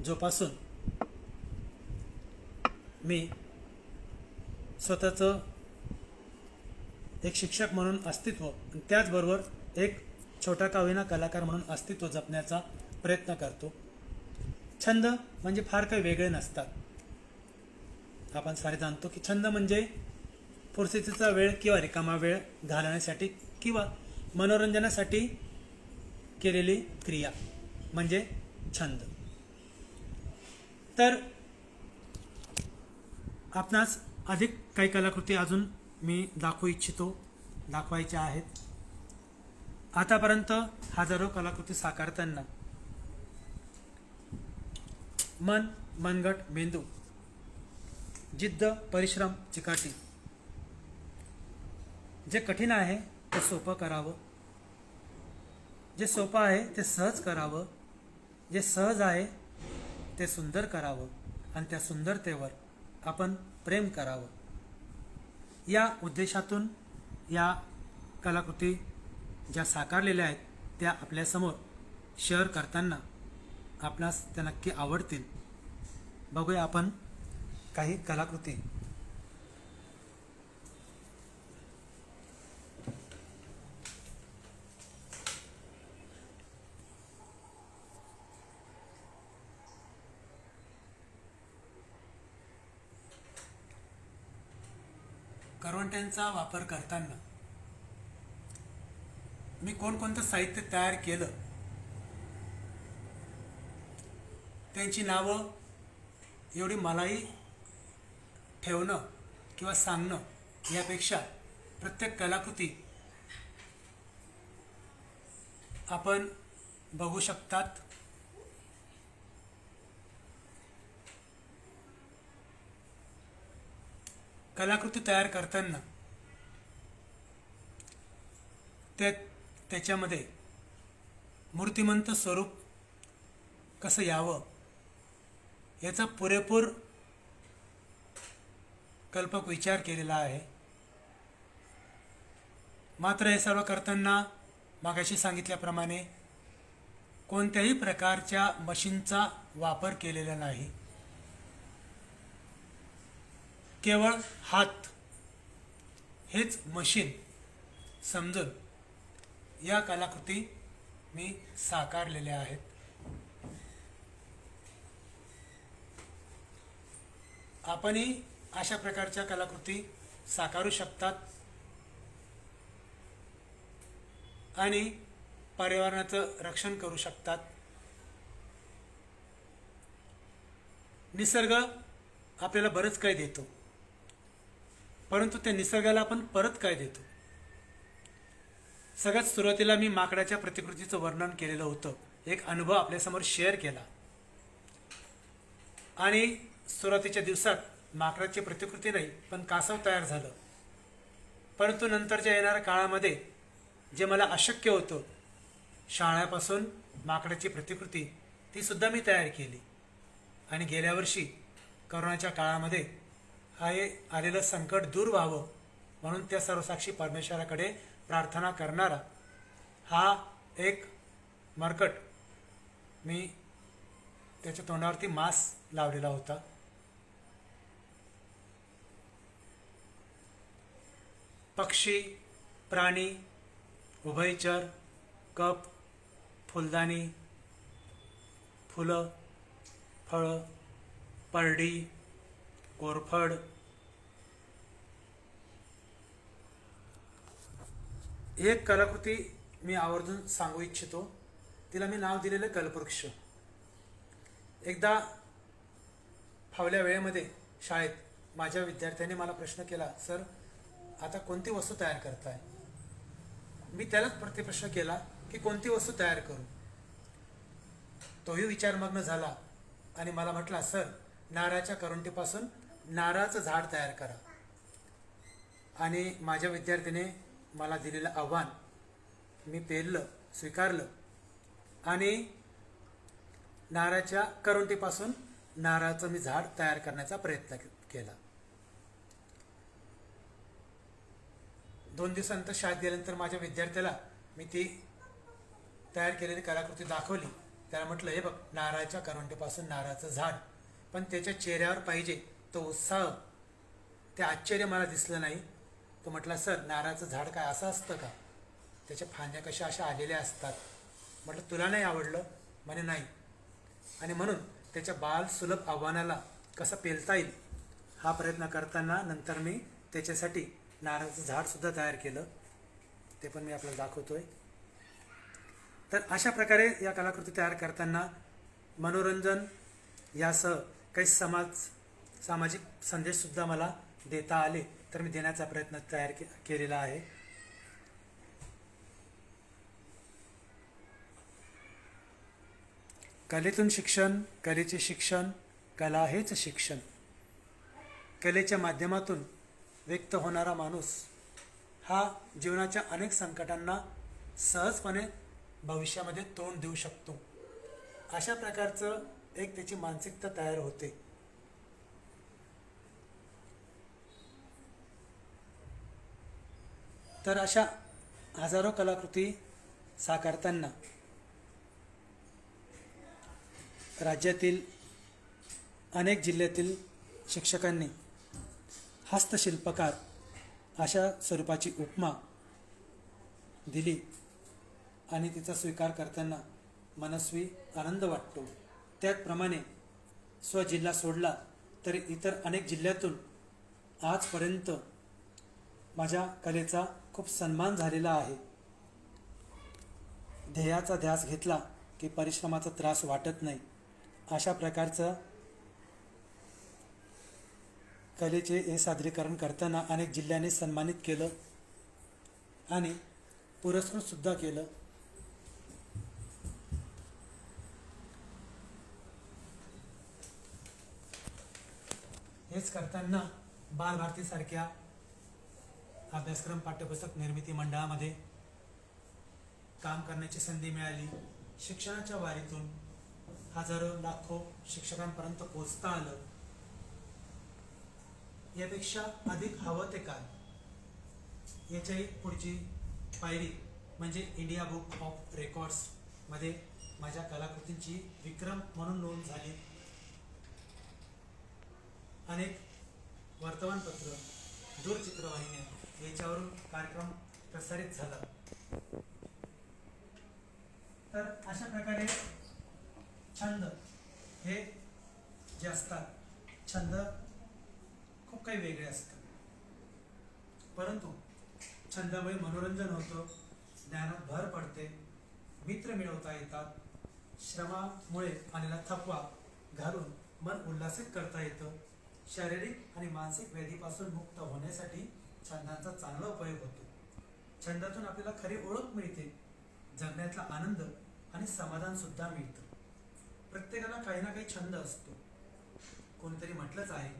जोपासून मी स्वतःचं एक शिक्षक म्हणून अस्तित्व, त्याचबरोबर एक छोटा का होईना कलाकार म्हणून अस्तित्व जपण्याचा प्रयत्न करतो. छंद म्हणजे फार काही वेगळे नसतात. आपण सारे जाणतो की छंद म्हणजे फुरसतीचा वेळ किंवा रिकामा वेळ घालवण्यासाठी किंवा मनोरंजनासाठी केलेली क्रिया म्हणजे छंद. तर आपणास अधिक काही कलाकृती अजून मी दाखवायच्या आहेत. आतापर्यंत हजारो कलाकृती साकारताना मनगट, मेंदू, जिद्द, परिश्रम, चिकाटी. जे कठीण आहे ते सोपं करावं, जे सोपं आहे ते सहज करावं, जे सहज आहे ते सुंदर करावं आणि त्या सुंदरतेवर आपण प्रेम करावं. या उद्देशातून या कलाकृती ज्या साकारलेल्या आहेत त्या आपल्यासमोर शेअर करताना आपणास त्या नक्की आवडतील. बघूया आपण काही कलाकृती. करवंट्यांचा वापर करताना मी कोणकोणतं साहित्य तयार केलं त्यांची नावं एवढी मलाही ठेवणं किंवा सांगणं यापेक्षा प्रत्येक कलाकृती आपण बघू शकतात. कलाकृती तयार करताना त्याच्यामध्ये मूर्तिमंत स्वरूप कसं यावं याचा पुरेपूर कल्पक विचार केलेला आहे. मात्र हे सर्व करताना मागाशी सांगितल्याप्रमाणे कोणत्याही प्रकारच्या मशीनचा वापर केलेला नाही. केवळ हात हेच मशीन समजून या कलाकृती मी साकारलेल्या आहेत. आपणही अशा प्रकारच्या कलाकृती साकारू शकतात आणि पर्यावरणाचं रक्षण करू शकतात. निसर्ग आपल्याला बरंच काही देतो, परंतु त्या निसर्गाला आपण परत काय देतो? सगळ्यात सुरुवातीला मी माकडाच्या प्रतिकृतीचं वर्णन केलेलं होतं, एक अनुभव आपल्यासमोर शेअर केला. आणि सुरुवातीच्या दिवसात माकडाची प्रतिकृती नाही पण कासव तयार झालं. परंतु नंतरच्या येणाऱ्या काळामध्ये जे मला अशक्य होतं, शाळापासून माकडाची प्रतिकृती ती सुद्धा मी तयार केली. आणि गेल्या वर्षी करोनाच्या काळामध्ये हे आलेलं संकट दूर व्हावं म्हणून त्या सर्वसाक्षी परमेश्वराकडे प्रार्थना करणारा हा एक मरकट मी त्याच्या तोंडावरती मास्क लावलेला होता. पक्षी, प्राणी, उभयचर, कप, फुलदाणी, फुलं, फळं, परडी, कोरफड, एक कलाकृती मी आवर्जून सांगू इच्छितो. तिला मी नाव दिलेलं कल्पवृक्ष. एकदा फावल्या वेळेमध्ये शाळेत माझ्या विद्यार्थ्यांनी मला प्रश्न केला, सर आता कोणती वस्तू तयार करताय? मी त्यालाच प्रतिप्रश्न केला की कोणती वस्तू तयार करू? तोही विचारमग्न झाला आणि मला म्हटला, सर नारळाच्या करवंटीपासून नारळाचं झाड तयार करा. आणि माझ्या विद्यार्थीने मला दिलेलं आव्हान मी पेललं, स्वीकारलं आणि नारळाच्या करवंटीपासून नारळाचं मी झाड तयार करण्याचा प्रयत्न केला. 2 दिवसानंतर शाळेत गेल्यानंतर माझ्या विद्यार्थ्याला मी ती तयार केलेली कलाकृती दाखवली. त्याला म्हटलं, हे बघ नारळाच्या करवंटीपासून नारळाचं झाड. पण त्याच्या चेहऱ्यावर पाहिजे तो उत्साह, ते आश्चर्य मला दिसलं नाही. तो म्हटला, सर नारळाचं झाड काय असं असतं का? त्याच्या फांद्या कशा अशा आलेल्या असतात. म्हटलं, तुला नाही आवडलं? म्हणे नाही. आणि म्हणून त्याच्या बाल सुलभ आव्हानाला कसं पेलता येईल हा प्रयत्न करताना नंतर मी त्याच्यासाठी नारळाचं झाडसुद्धा तयार केलं. ते पण मी आपल्याला दाखवतोय. तर अशा प्रकारे या कलाकृती तयार करताना मनोरंजन यासह काही सामाजिक संदेशसुद्धा मला देता आले तर मी देण्याचा प्रयत्न केलेला आहे. कलेतून शिक्षण, कलेचे शिक्षण, कला हेच शिक्षण. कलेच्या माध्यमातून व्यक्त होणारा माणूस हा जीवनाच्या अनेक संकटांना सहजपणे भविष्यामध्ये तोंड देऊ शकतो. अशा प्रकारचं एक त्याची मानसिकता तयार होते. तर अशा हजारो कलाकृती साकारताना राज्यातील अनेक जिल्ह्यातील शिक्षकांनी हस्तशिल्पकार अशा स्वरूपाची उपमा दिली आणि तिचा स्वीकार करताना मनस्वी आनंद वाटतो. त्याचप्रमाणे स्वजिल्हा सोडला तरी इतर अनेक जिल्ह्यातून आजपर्यंत माझ्या कलेचा खूप सन्मान झालेला आहे. ध्येयाचा ध्यास घेतला की परिश्रमाचा त्रास वाटत नाही. अशा प्रकारचं कलेचे हे सादरीकरण करताना अनेक जिल्ह्यांनी सन्मानित केलं आणि पुरस्कृत सुद्धा केलं. हेच करताना बालभारतीसारख्या अभ्यासक्रम पाठ्यपुस्तक निर्मिती मंडळामध्ये काम करण्याची संधी मिळाली. शिक्षणाच्या वारीतून हजारो लाखो शिक्षकांपर्यंत पोहोचता आलं. यापेक्षा अधिक हवं ते काय? याच्याही पुढची पायरी म्हणजे इंडिया बुक ऑफ रेकॉर्ड्स मध्ये माझ्या कलाकृतींची विक्रम म्हणून नोंद झाली. अनेक वर्तमानपत्र, दूरचित्रवाहिन्या याच्यावरून कार्यक्रम प्रसारित झाला. तर अशा प्रकारे छंद हे जे असतात, छंद खूप काही वेगळे असतं. परंतु छंदामुळे मनोरंजन होतं, ज्ञानात भर पडते, मित्र मिळवता येतात, श्रमामुळे आलेला थकवा घालून मन उल्हासित करता येतं, शारीरिक आणि मानसिक व्याधीपासून मुक्त होण्यासाठी छंदांचा चांगला उपयोग होतो. छंदातून आपल्याला खरी ओळख मिळते, जगण्यातला आनंद आणि समाधान सुद्धा मिळतं. प्रत्येकाला काही ना काही छंद असतो. कोणतरी म्हटलंच आहे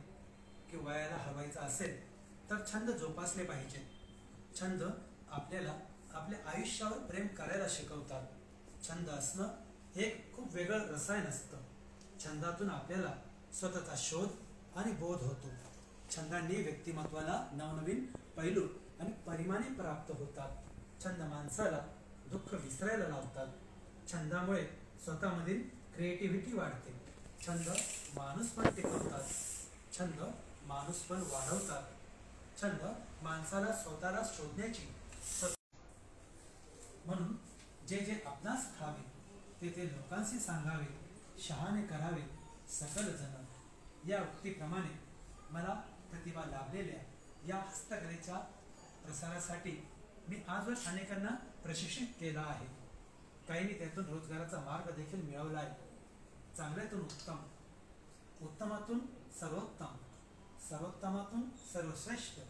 की वयाला हरवायचं असेल तर छंद जोपासले पाहिजेत. छंद आपल्याला आपल्या आयुष्यावर प्रेम करायला शिकवतात. छंद असणं हे खूप वेगळं रसायन असतं. छंदातून आपल्याला स्वतःचा शोध आणि बोध होतो. छंदांनी व्यक्तिमत्वाला नवनवीन पैलू आणि परिमाणे प्राप्त होतात. छंद माणसाला दुःख विसरायला लावतात. छंदामुळे स्वतःमधील क्रिएटिव्हिटी वाढते. छंद माणूसपण टिकवतात. छंद माणूसपण वाढवतात. छंद माणसाला स्वतःला शोधण्याची म्हणून जे जे आपणास ठावे ते ते लोकांशी सांगावे, शहाणे करावे सकल जन. या उक्तीप्रमाणे मला प्रतिभा लाभलेल्या या हस्तकलेच्या प्रसारासाठी मी आजवर अनेकांना प्रशिक्षित केला आहे. काहींनी त्यातून रोजगाराचा मार्ग देखील मिळवला आहे. चांगल्यातून उत्तम, उत्तमातून सर्वोत्तम, सर्वोत्तमातून सर्वश्रेष्ठ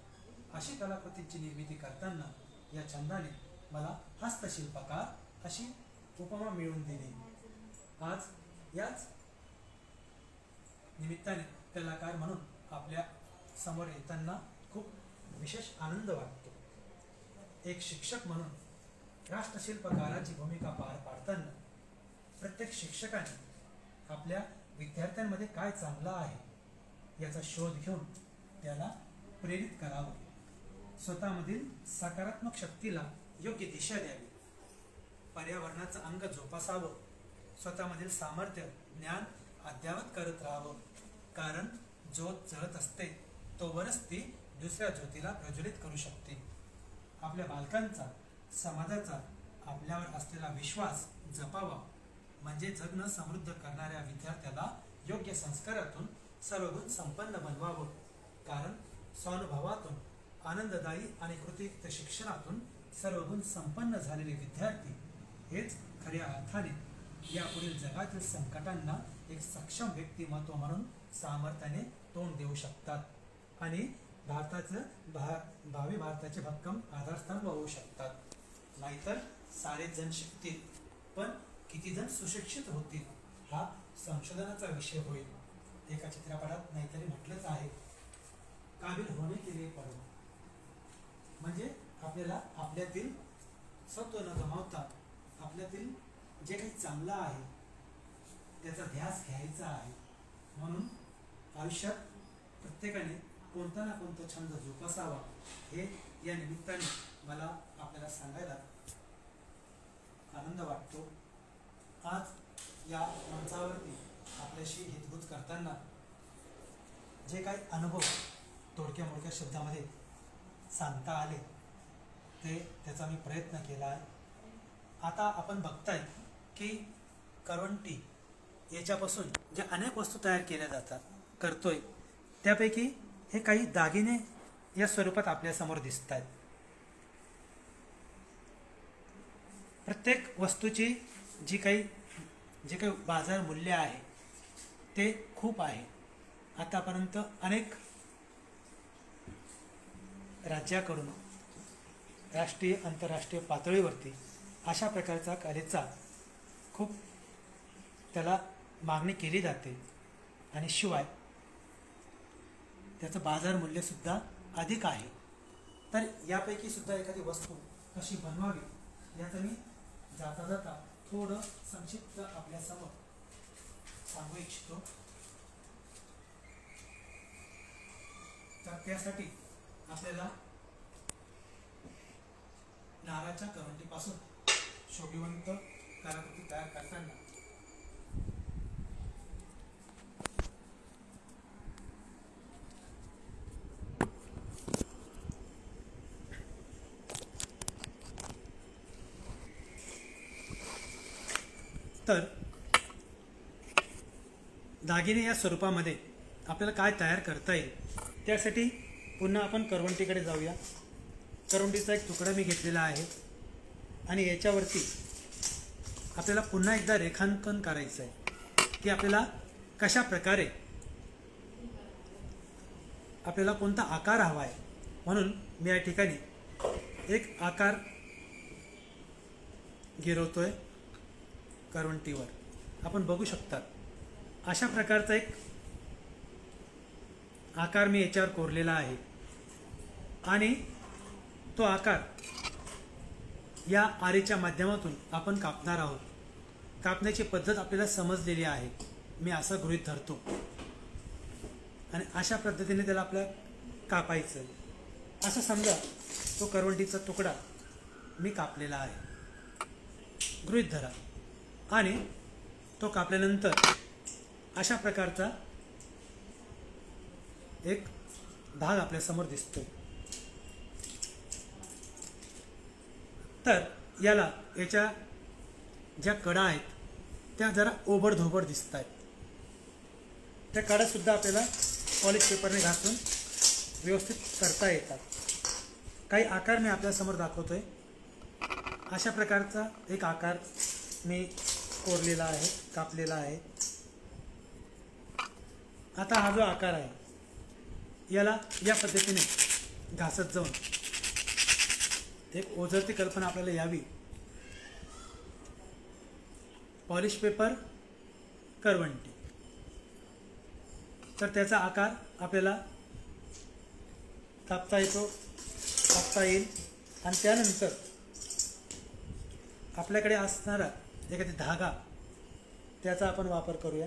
अशी कलाकृतींची निर्मिती करताना या छंदाने मला हस्तशिल्पकार अशी उपमा मिळवून दिली. आज याच निमित्ताने कलाकार म्हणून आपल्या समोर येताना खूप विशेष आनंद वाटतो. एक शिक्षक म्हणून राष्ट्रशिल्पकाराची भूमिका पार पाडताना प्रत्येक शिक्षकाने आपल्या विद्यार्थ्यांमध्ये काय चांगलं आहे याचा शोध घेऊन त्याला प्रेरित करावं. स्वतःमधील सकारात्मक शक्तीला योग्य दिशा द्यावी. पर्यावरणाचं अंग जोपासावं. स्वतःमधील सामर्थ्य ज्ञान अद्यावत करत राहावं. कारण ज्योत जळत असते तोवरच ती दुसऱ्या ज्योतीला प्रज्वलित करू शकते. आपल्या बालकांचा, समाजाचा आपल्यावर असलेला विश्वास जपावा. म्हणजे जगणं समृद्ध करणाऱ्या विद्यार्थ्याला योग्य संस्कारातून सर्वगुण संपन्न बनवावं. कारण स्वानुभवातून आनंददायी आणि कृतियुक्त शिक्षणातून सर्वगुण संपन्न झालेले विद्यार्थी हेच खऱ्या अर्थाने यापुढील जगातील संकटांना एक सक्षम व्यक्तिमत्व म्हणून सामर्थ्याने तोंड देऊ शकतात आणि भावी भारताचे भक्कम आधारस्तंभ होऊ शकतात. नाहीतर सारेच जण शिकतील पण किती जण सुशिक्षित होतील हा संशोधनाचा विषय होईल. एका चित्रपटात नाहीतरी म्हटलंच आहे, काबिल होणे के लिए पढो. म्हणजे आपल्याला आपल्यातील सत्व न गमावता आपल्यातील जे काही चांगलं आहे त्याचा ध्यास घ्यायचा आहे. म्हणून आयुष्यात प्रत्येकाने कोणता ना कोणता छंद जोपासावा हे या निमित्ताने मला आपल्याला सांगायला आनंद वाटतो. आज या मंचावरती आपल्याशी हितगुज करताना जे काही अनुभव थोडक्या मोडक्या शब्दामध्ये सांगता आले त्याचा मी प्रयत्न केला आहे. आता आपण बघताय की करवंटी याच्यापासून ज्या अनेक वस्तू तयार केल्या जातात करतोय त्यापैकी हे काही दागिने या स्वरूपात आपल्यासमोर दिसत आहेत. प्रत्येक वस्तूची जे काही बाजार मूल्य आहे ते खूप आहे. आतापर्यंत अनेक राज्याकडून राष्ट्रीय आंतरराष्ट्रीय पातळीवरती अशा प्रकारचा कलेचा खूप त्याला मागणी केली जाते आणि शिवाय त्याचं बाजार मूल्यसुद्धा अधिक आहे. तर यापैकी सुद्धा एखादी वस्तू कशी बनवावी याचं मी जाता जाता थोडं संक्षिप्त आपल्यासमोर सांगू इच्छितो. तर त्यासाठी आपल्याला नारळाच्या करवंटीपासून शोभिवंत कलाकृती तयार करताना तर दागिने या स्वरूपामध्ये आपल्याला काय तयार करता येईल त्यासाठी पुन्हा आपण करवंटीकडे जाऊया. करवंटीचा एक तुकडा मी घेतलेला आहे आणि याच्यावरती आपल्याला पुन्हा एकदा रेखांकन करायचं आहे की आपल्याला कशा प्रकारे आपल्याला कोणता आकार हवा आहे. म्हणून मी या ठिकाणी एक आकार गिरवतोय करवंटीवर. आपण बघू शकता अशा प्रकारचा एक आकार मी याच्यावर कोरलेला आहे आणि तो आकार या आरेच्या माध्यमातून आपण कापणार आहोत. कापण्याची पद्धत आपल्याला समजलेली आहे, मी असं गृहीत धरतो आणि अशा पद्धतीने त्याला आपल्याला कापायचं. असं समजा तो करवंटीचा तुकडा मी कापलेला आहे, गृहीत धरा. आणि तो कापल्यानंतर अशा प्रकारचा एक भाग आपल्यासमोर दिसतो. तर याच्या ज्या कडा आहेत त्या जरा ओबडधोबड दिसत आहेत. त्या कडा सुद्धा आपल्याला पॉलिश पेपरने घासून व्यवस्थित करता येतात. काही आकार मी आपल्यासमोर दाखवतोय. अशा प्रकारचा एक आकार मी कोरलेला आहे, कापलेला आहे. आता हा जो आकार आहे याला या पद्धतीने घासत जाऊन एक ओझरती कल्पना आपल्याला यावी. पॉलिश पेपर, करवंटी, तर त्याचा आकार आपल्याला कापता येतो, कापता येईल. आणि त्यानंतर आपल्याकडे असणारा एखादी धागा त्याचा आपण वापर करूया.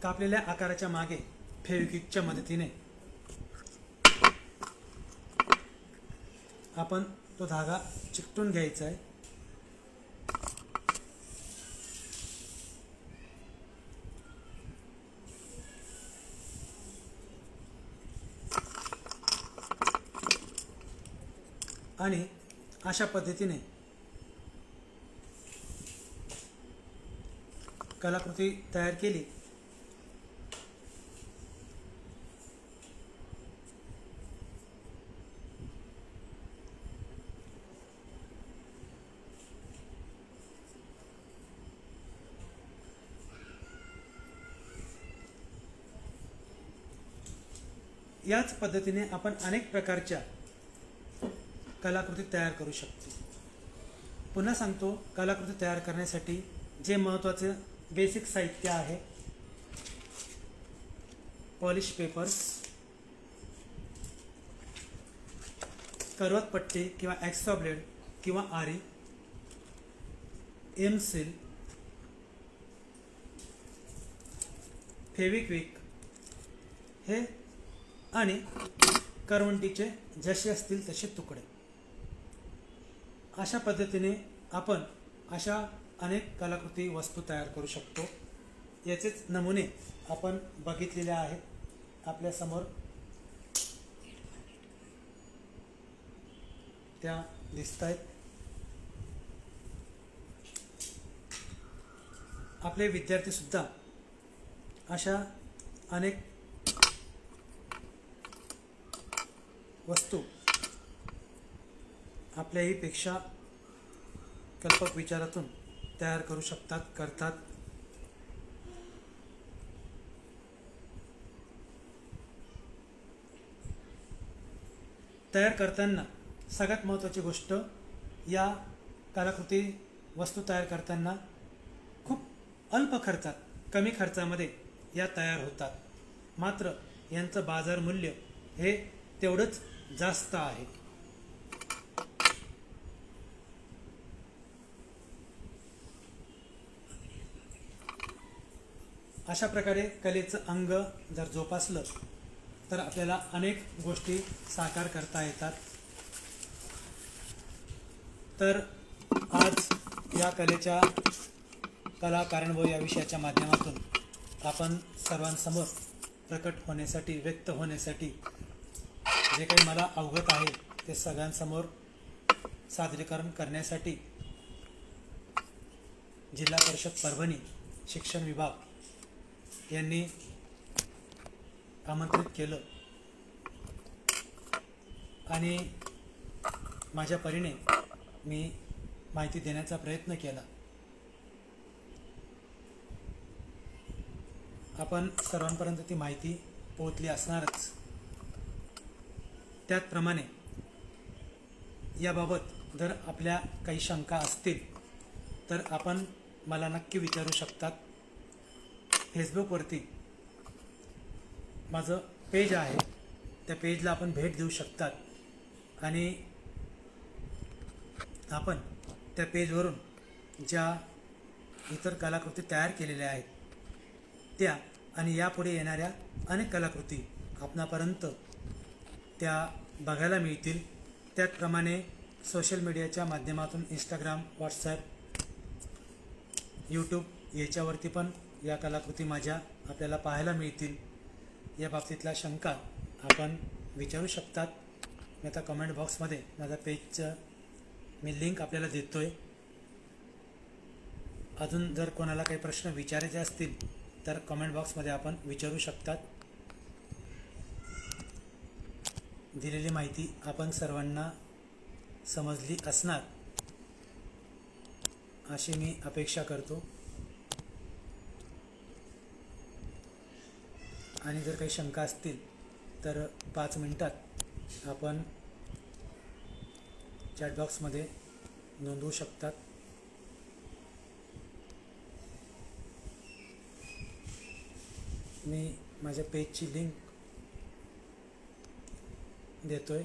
कापलेल्या आकाराच्या मागे फेविक्विकच्या मदतीने आपण तो धागा चिकटून घ्यायचा आहे. आणि अशा पद्धतीने कलाकृती तयार केली. याच पद्धतीने आपण अनेक प्रकारच्या कलाकृती तयार करू शकतो. पुन्हा सांगतो, कलाकृती तयार करण्यासाठी जे महत्त्वाचे बेसिक साहित्य आहे, पॉलिश पेपर्स, करवतपट्टी किंवा एक्स्ट्रा ब्लेड किंवा आरी, एमसील, फेविक्विक हे आणि करवंटीचे जसे असतील तसे तुकडे. अशा पद्धतीने आपण अशा अनेक कलाकृती वस्तू तयार करू शकतो. याचेच नमुने आपण बघितलेले आहेत आपल्यासमोर, त्या दिसत आहेत. आपले विद्यार्थी सुद्धा अशा अनेक वस्तू आपल्याही पेक्षा कल्पक विचारातून तयार करू शकतात, करतात. तयार करताना सगळ्यात महत्त्वाची गोष्ट, या कलाकृती वस्तू तयार करताना खूप अल्प खर्चात, कमी खर्चामध्ये या तयार होतात. मात्र यांचं बाजार मूल्य हे तेवढंच जास्त आहे. अशा प्रकारे कलेचं अंग जर जोपासलं तर आपल्याला अनेक गोष्टी साकार करता येतात. तर आज या कलेच्या कला कार्यान्वयन या विषयाच्या माध्यमातून आपण सर्वांसमोर प्रकट होण्यासाठी, व्यक्त होण्यासाठी जे काही मला अवगत आहे ते सगळ्यांसमोर सादरीकरण करण्यासाठी जिल्हा परिषद परभणी शिक्षण विभाग यांनी आमंत्रित केलं आणि माझ्या परीने मी माहिती देण्याचा प्रयत्न केला. आपण सर्वांपर्यंत ती माहिती पोहोचली असणारच. त्याचप्रमाणे याबाबत जर आपल्या काही शंका असतील तर आपण मला नक्की विचारू शकतात. फेसबुकवरती माझं पेज आहे, त्या पेजला आपण भेट देऊ शकतात आणि आपण त्या पेजवरून ज्या इतर कलाकृती तयार केलेल्या आहेत त्या आणि यापुढे येणाऱ्या अनेक कलाकृती आपणापर्यंत त्या बघायला मिळतील. त्याचप्रमाणे सोशल मीडियाच्या माध्यमातून इंस्टाग्राम, व्हॉट्सॲप, यूट्यूब याच्यावरती पण या कलाकृती माझ्या आपल्याला पाहायला मिळतील. या बाबतीतल्या शंका आपण विचारू शकतात. मी आता कमेंट बॉक्समध्ये माझ्या पेजचं मी लिंक आपल्याला देतो आहे. अजून जर कोणाला काही प्रश्न विचारायचे असतील तर कमेंट बॉक्समध्ये आपण विचारू शकतात. दिलेली माहिती आपण सर्वांना समजली असणार अशी मी अपेक्षा करतो. आणि जर काही शंका असतील तर 5 मिनिटात आपण चॅटबॉक्समध्ये नोंदवू शकतात. मी माझ्या पेजची लिंक देतोय.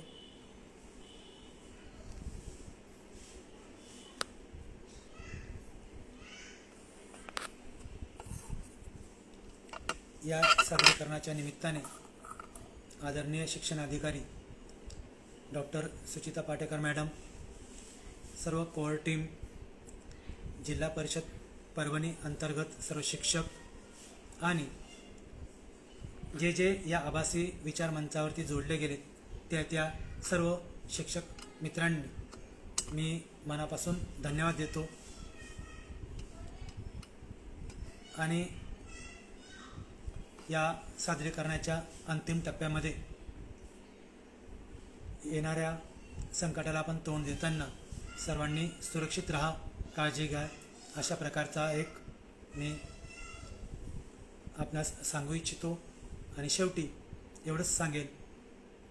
या सादरीकरणाच्या निमित्ताने आदरणीय शिक्षण अधिकारी डॉक्टर सुचिता पाटेकर मॅडम, सर्व कोर टीम, जिल्हा परिषद परभणी अंतर्गत सर्व शिक्षक आणि जे या आभासी विचार मंचावरती जोडले गेलेत त्या सर्व शिक्षक मित्रांनी मी मनापासून धन्यवाद देतो. आणि या सादरीकरणाच्या अंतिम टप्प्यामध्ये येणाऱ्या संकटाला आपण तोंड देताना सर्वांनी सुरक्षित राहा, काळजी घ्या, अशा प्रकारचा एक मी आपणास सांगू इच्छितो. आणि शेवटी एवढंच सांगेल,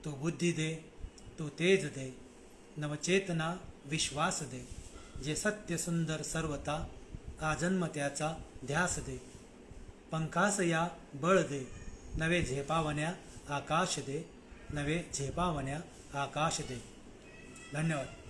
तू बुद्धी दे, तू तेज दे, नवचेतना विश्वास दे, जे सत्य सुंदर सर्वता आजन्म त्याचा ध्यास दे, पंखास या बळ दे, नवे झेपावण्या आकाश दे, नवे झेपावण्या आकाश दे. धन्यवाद.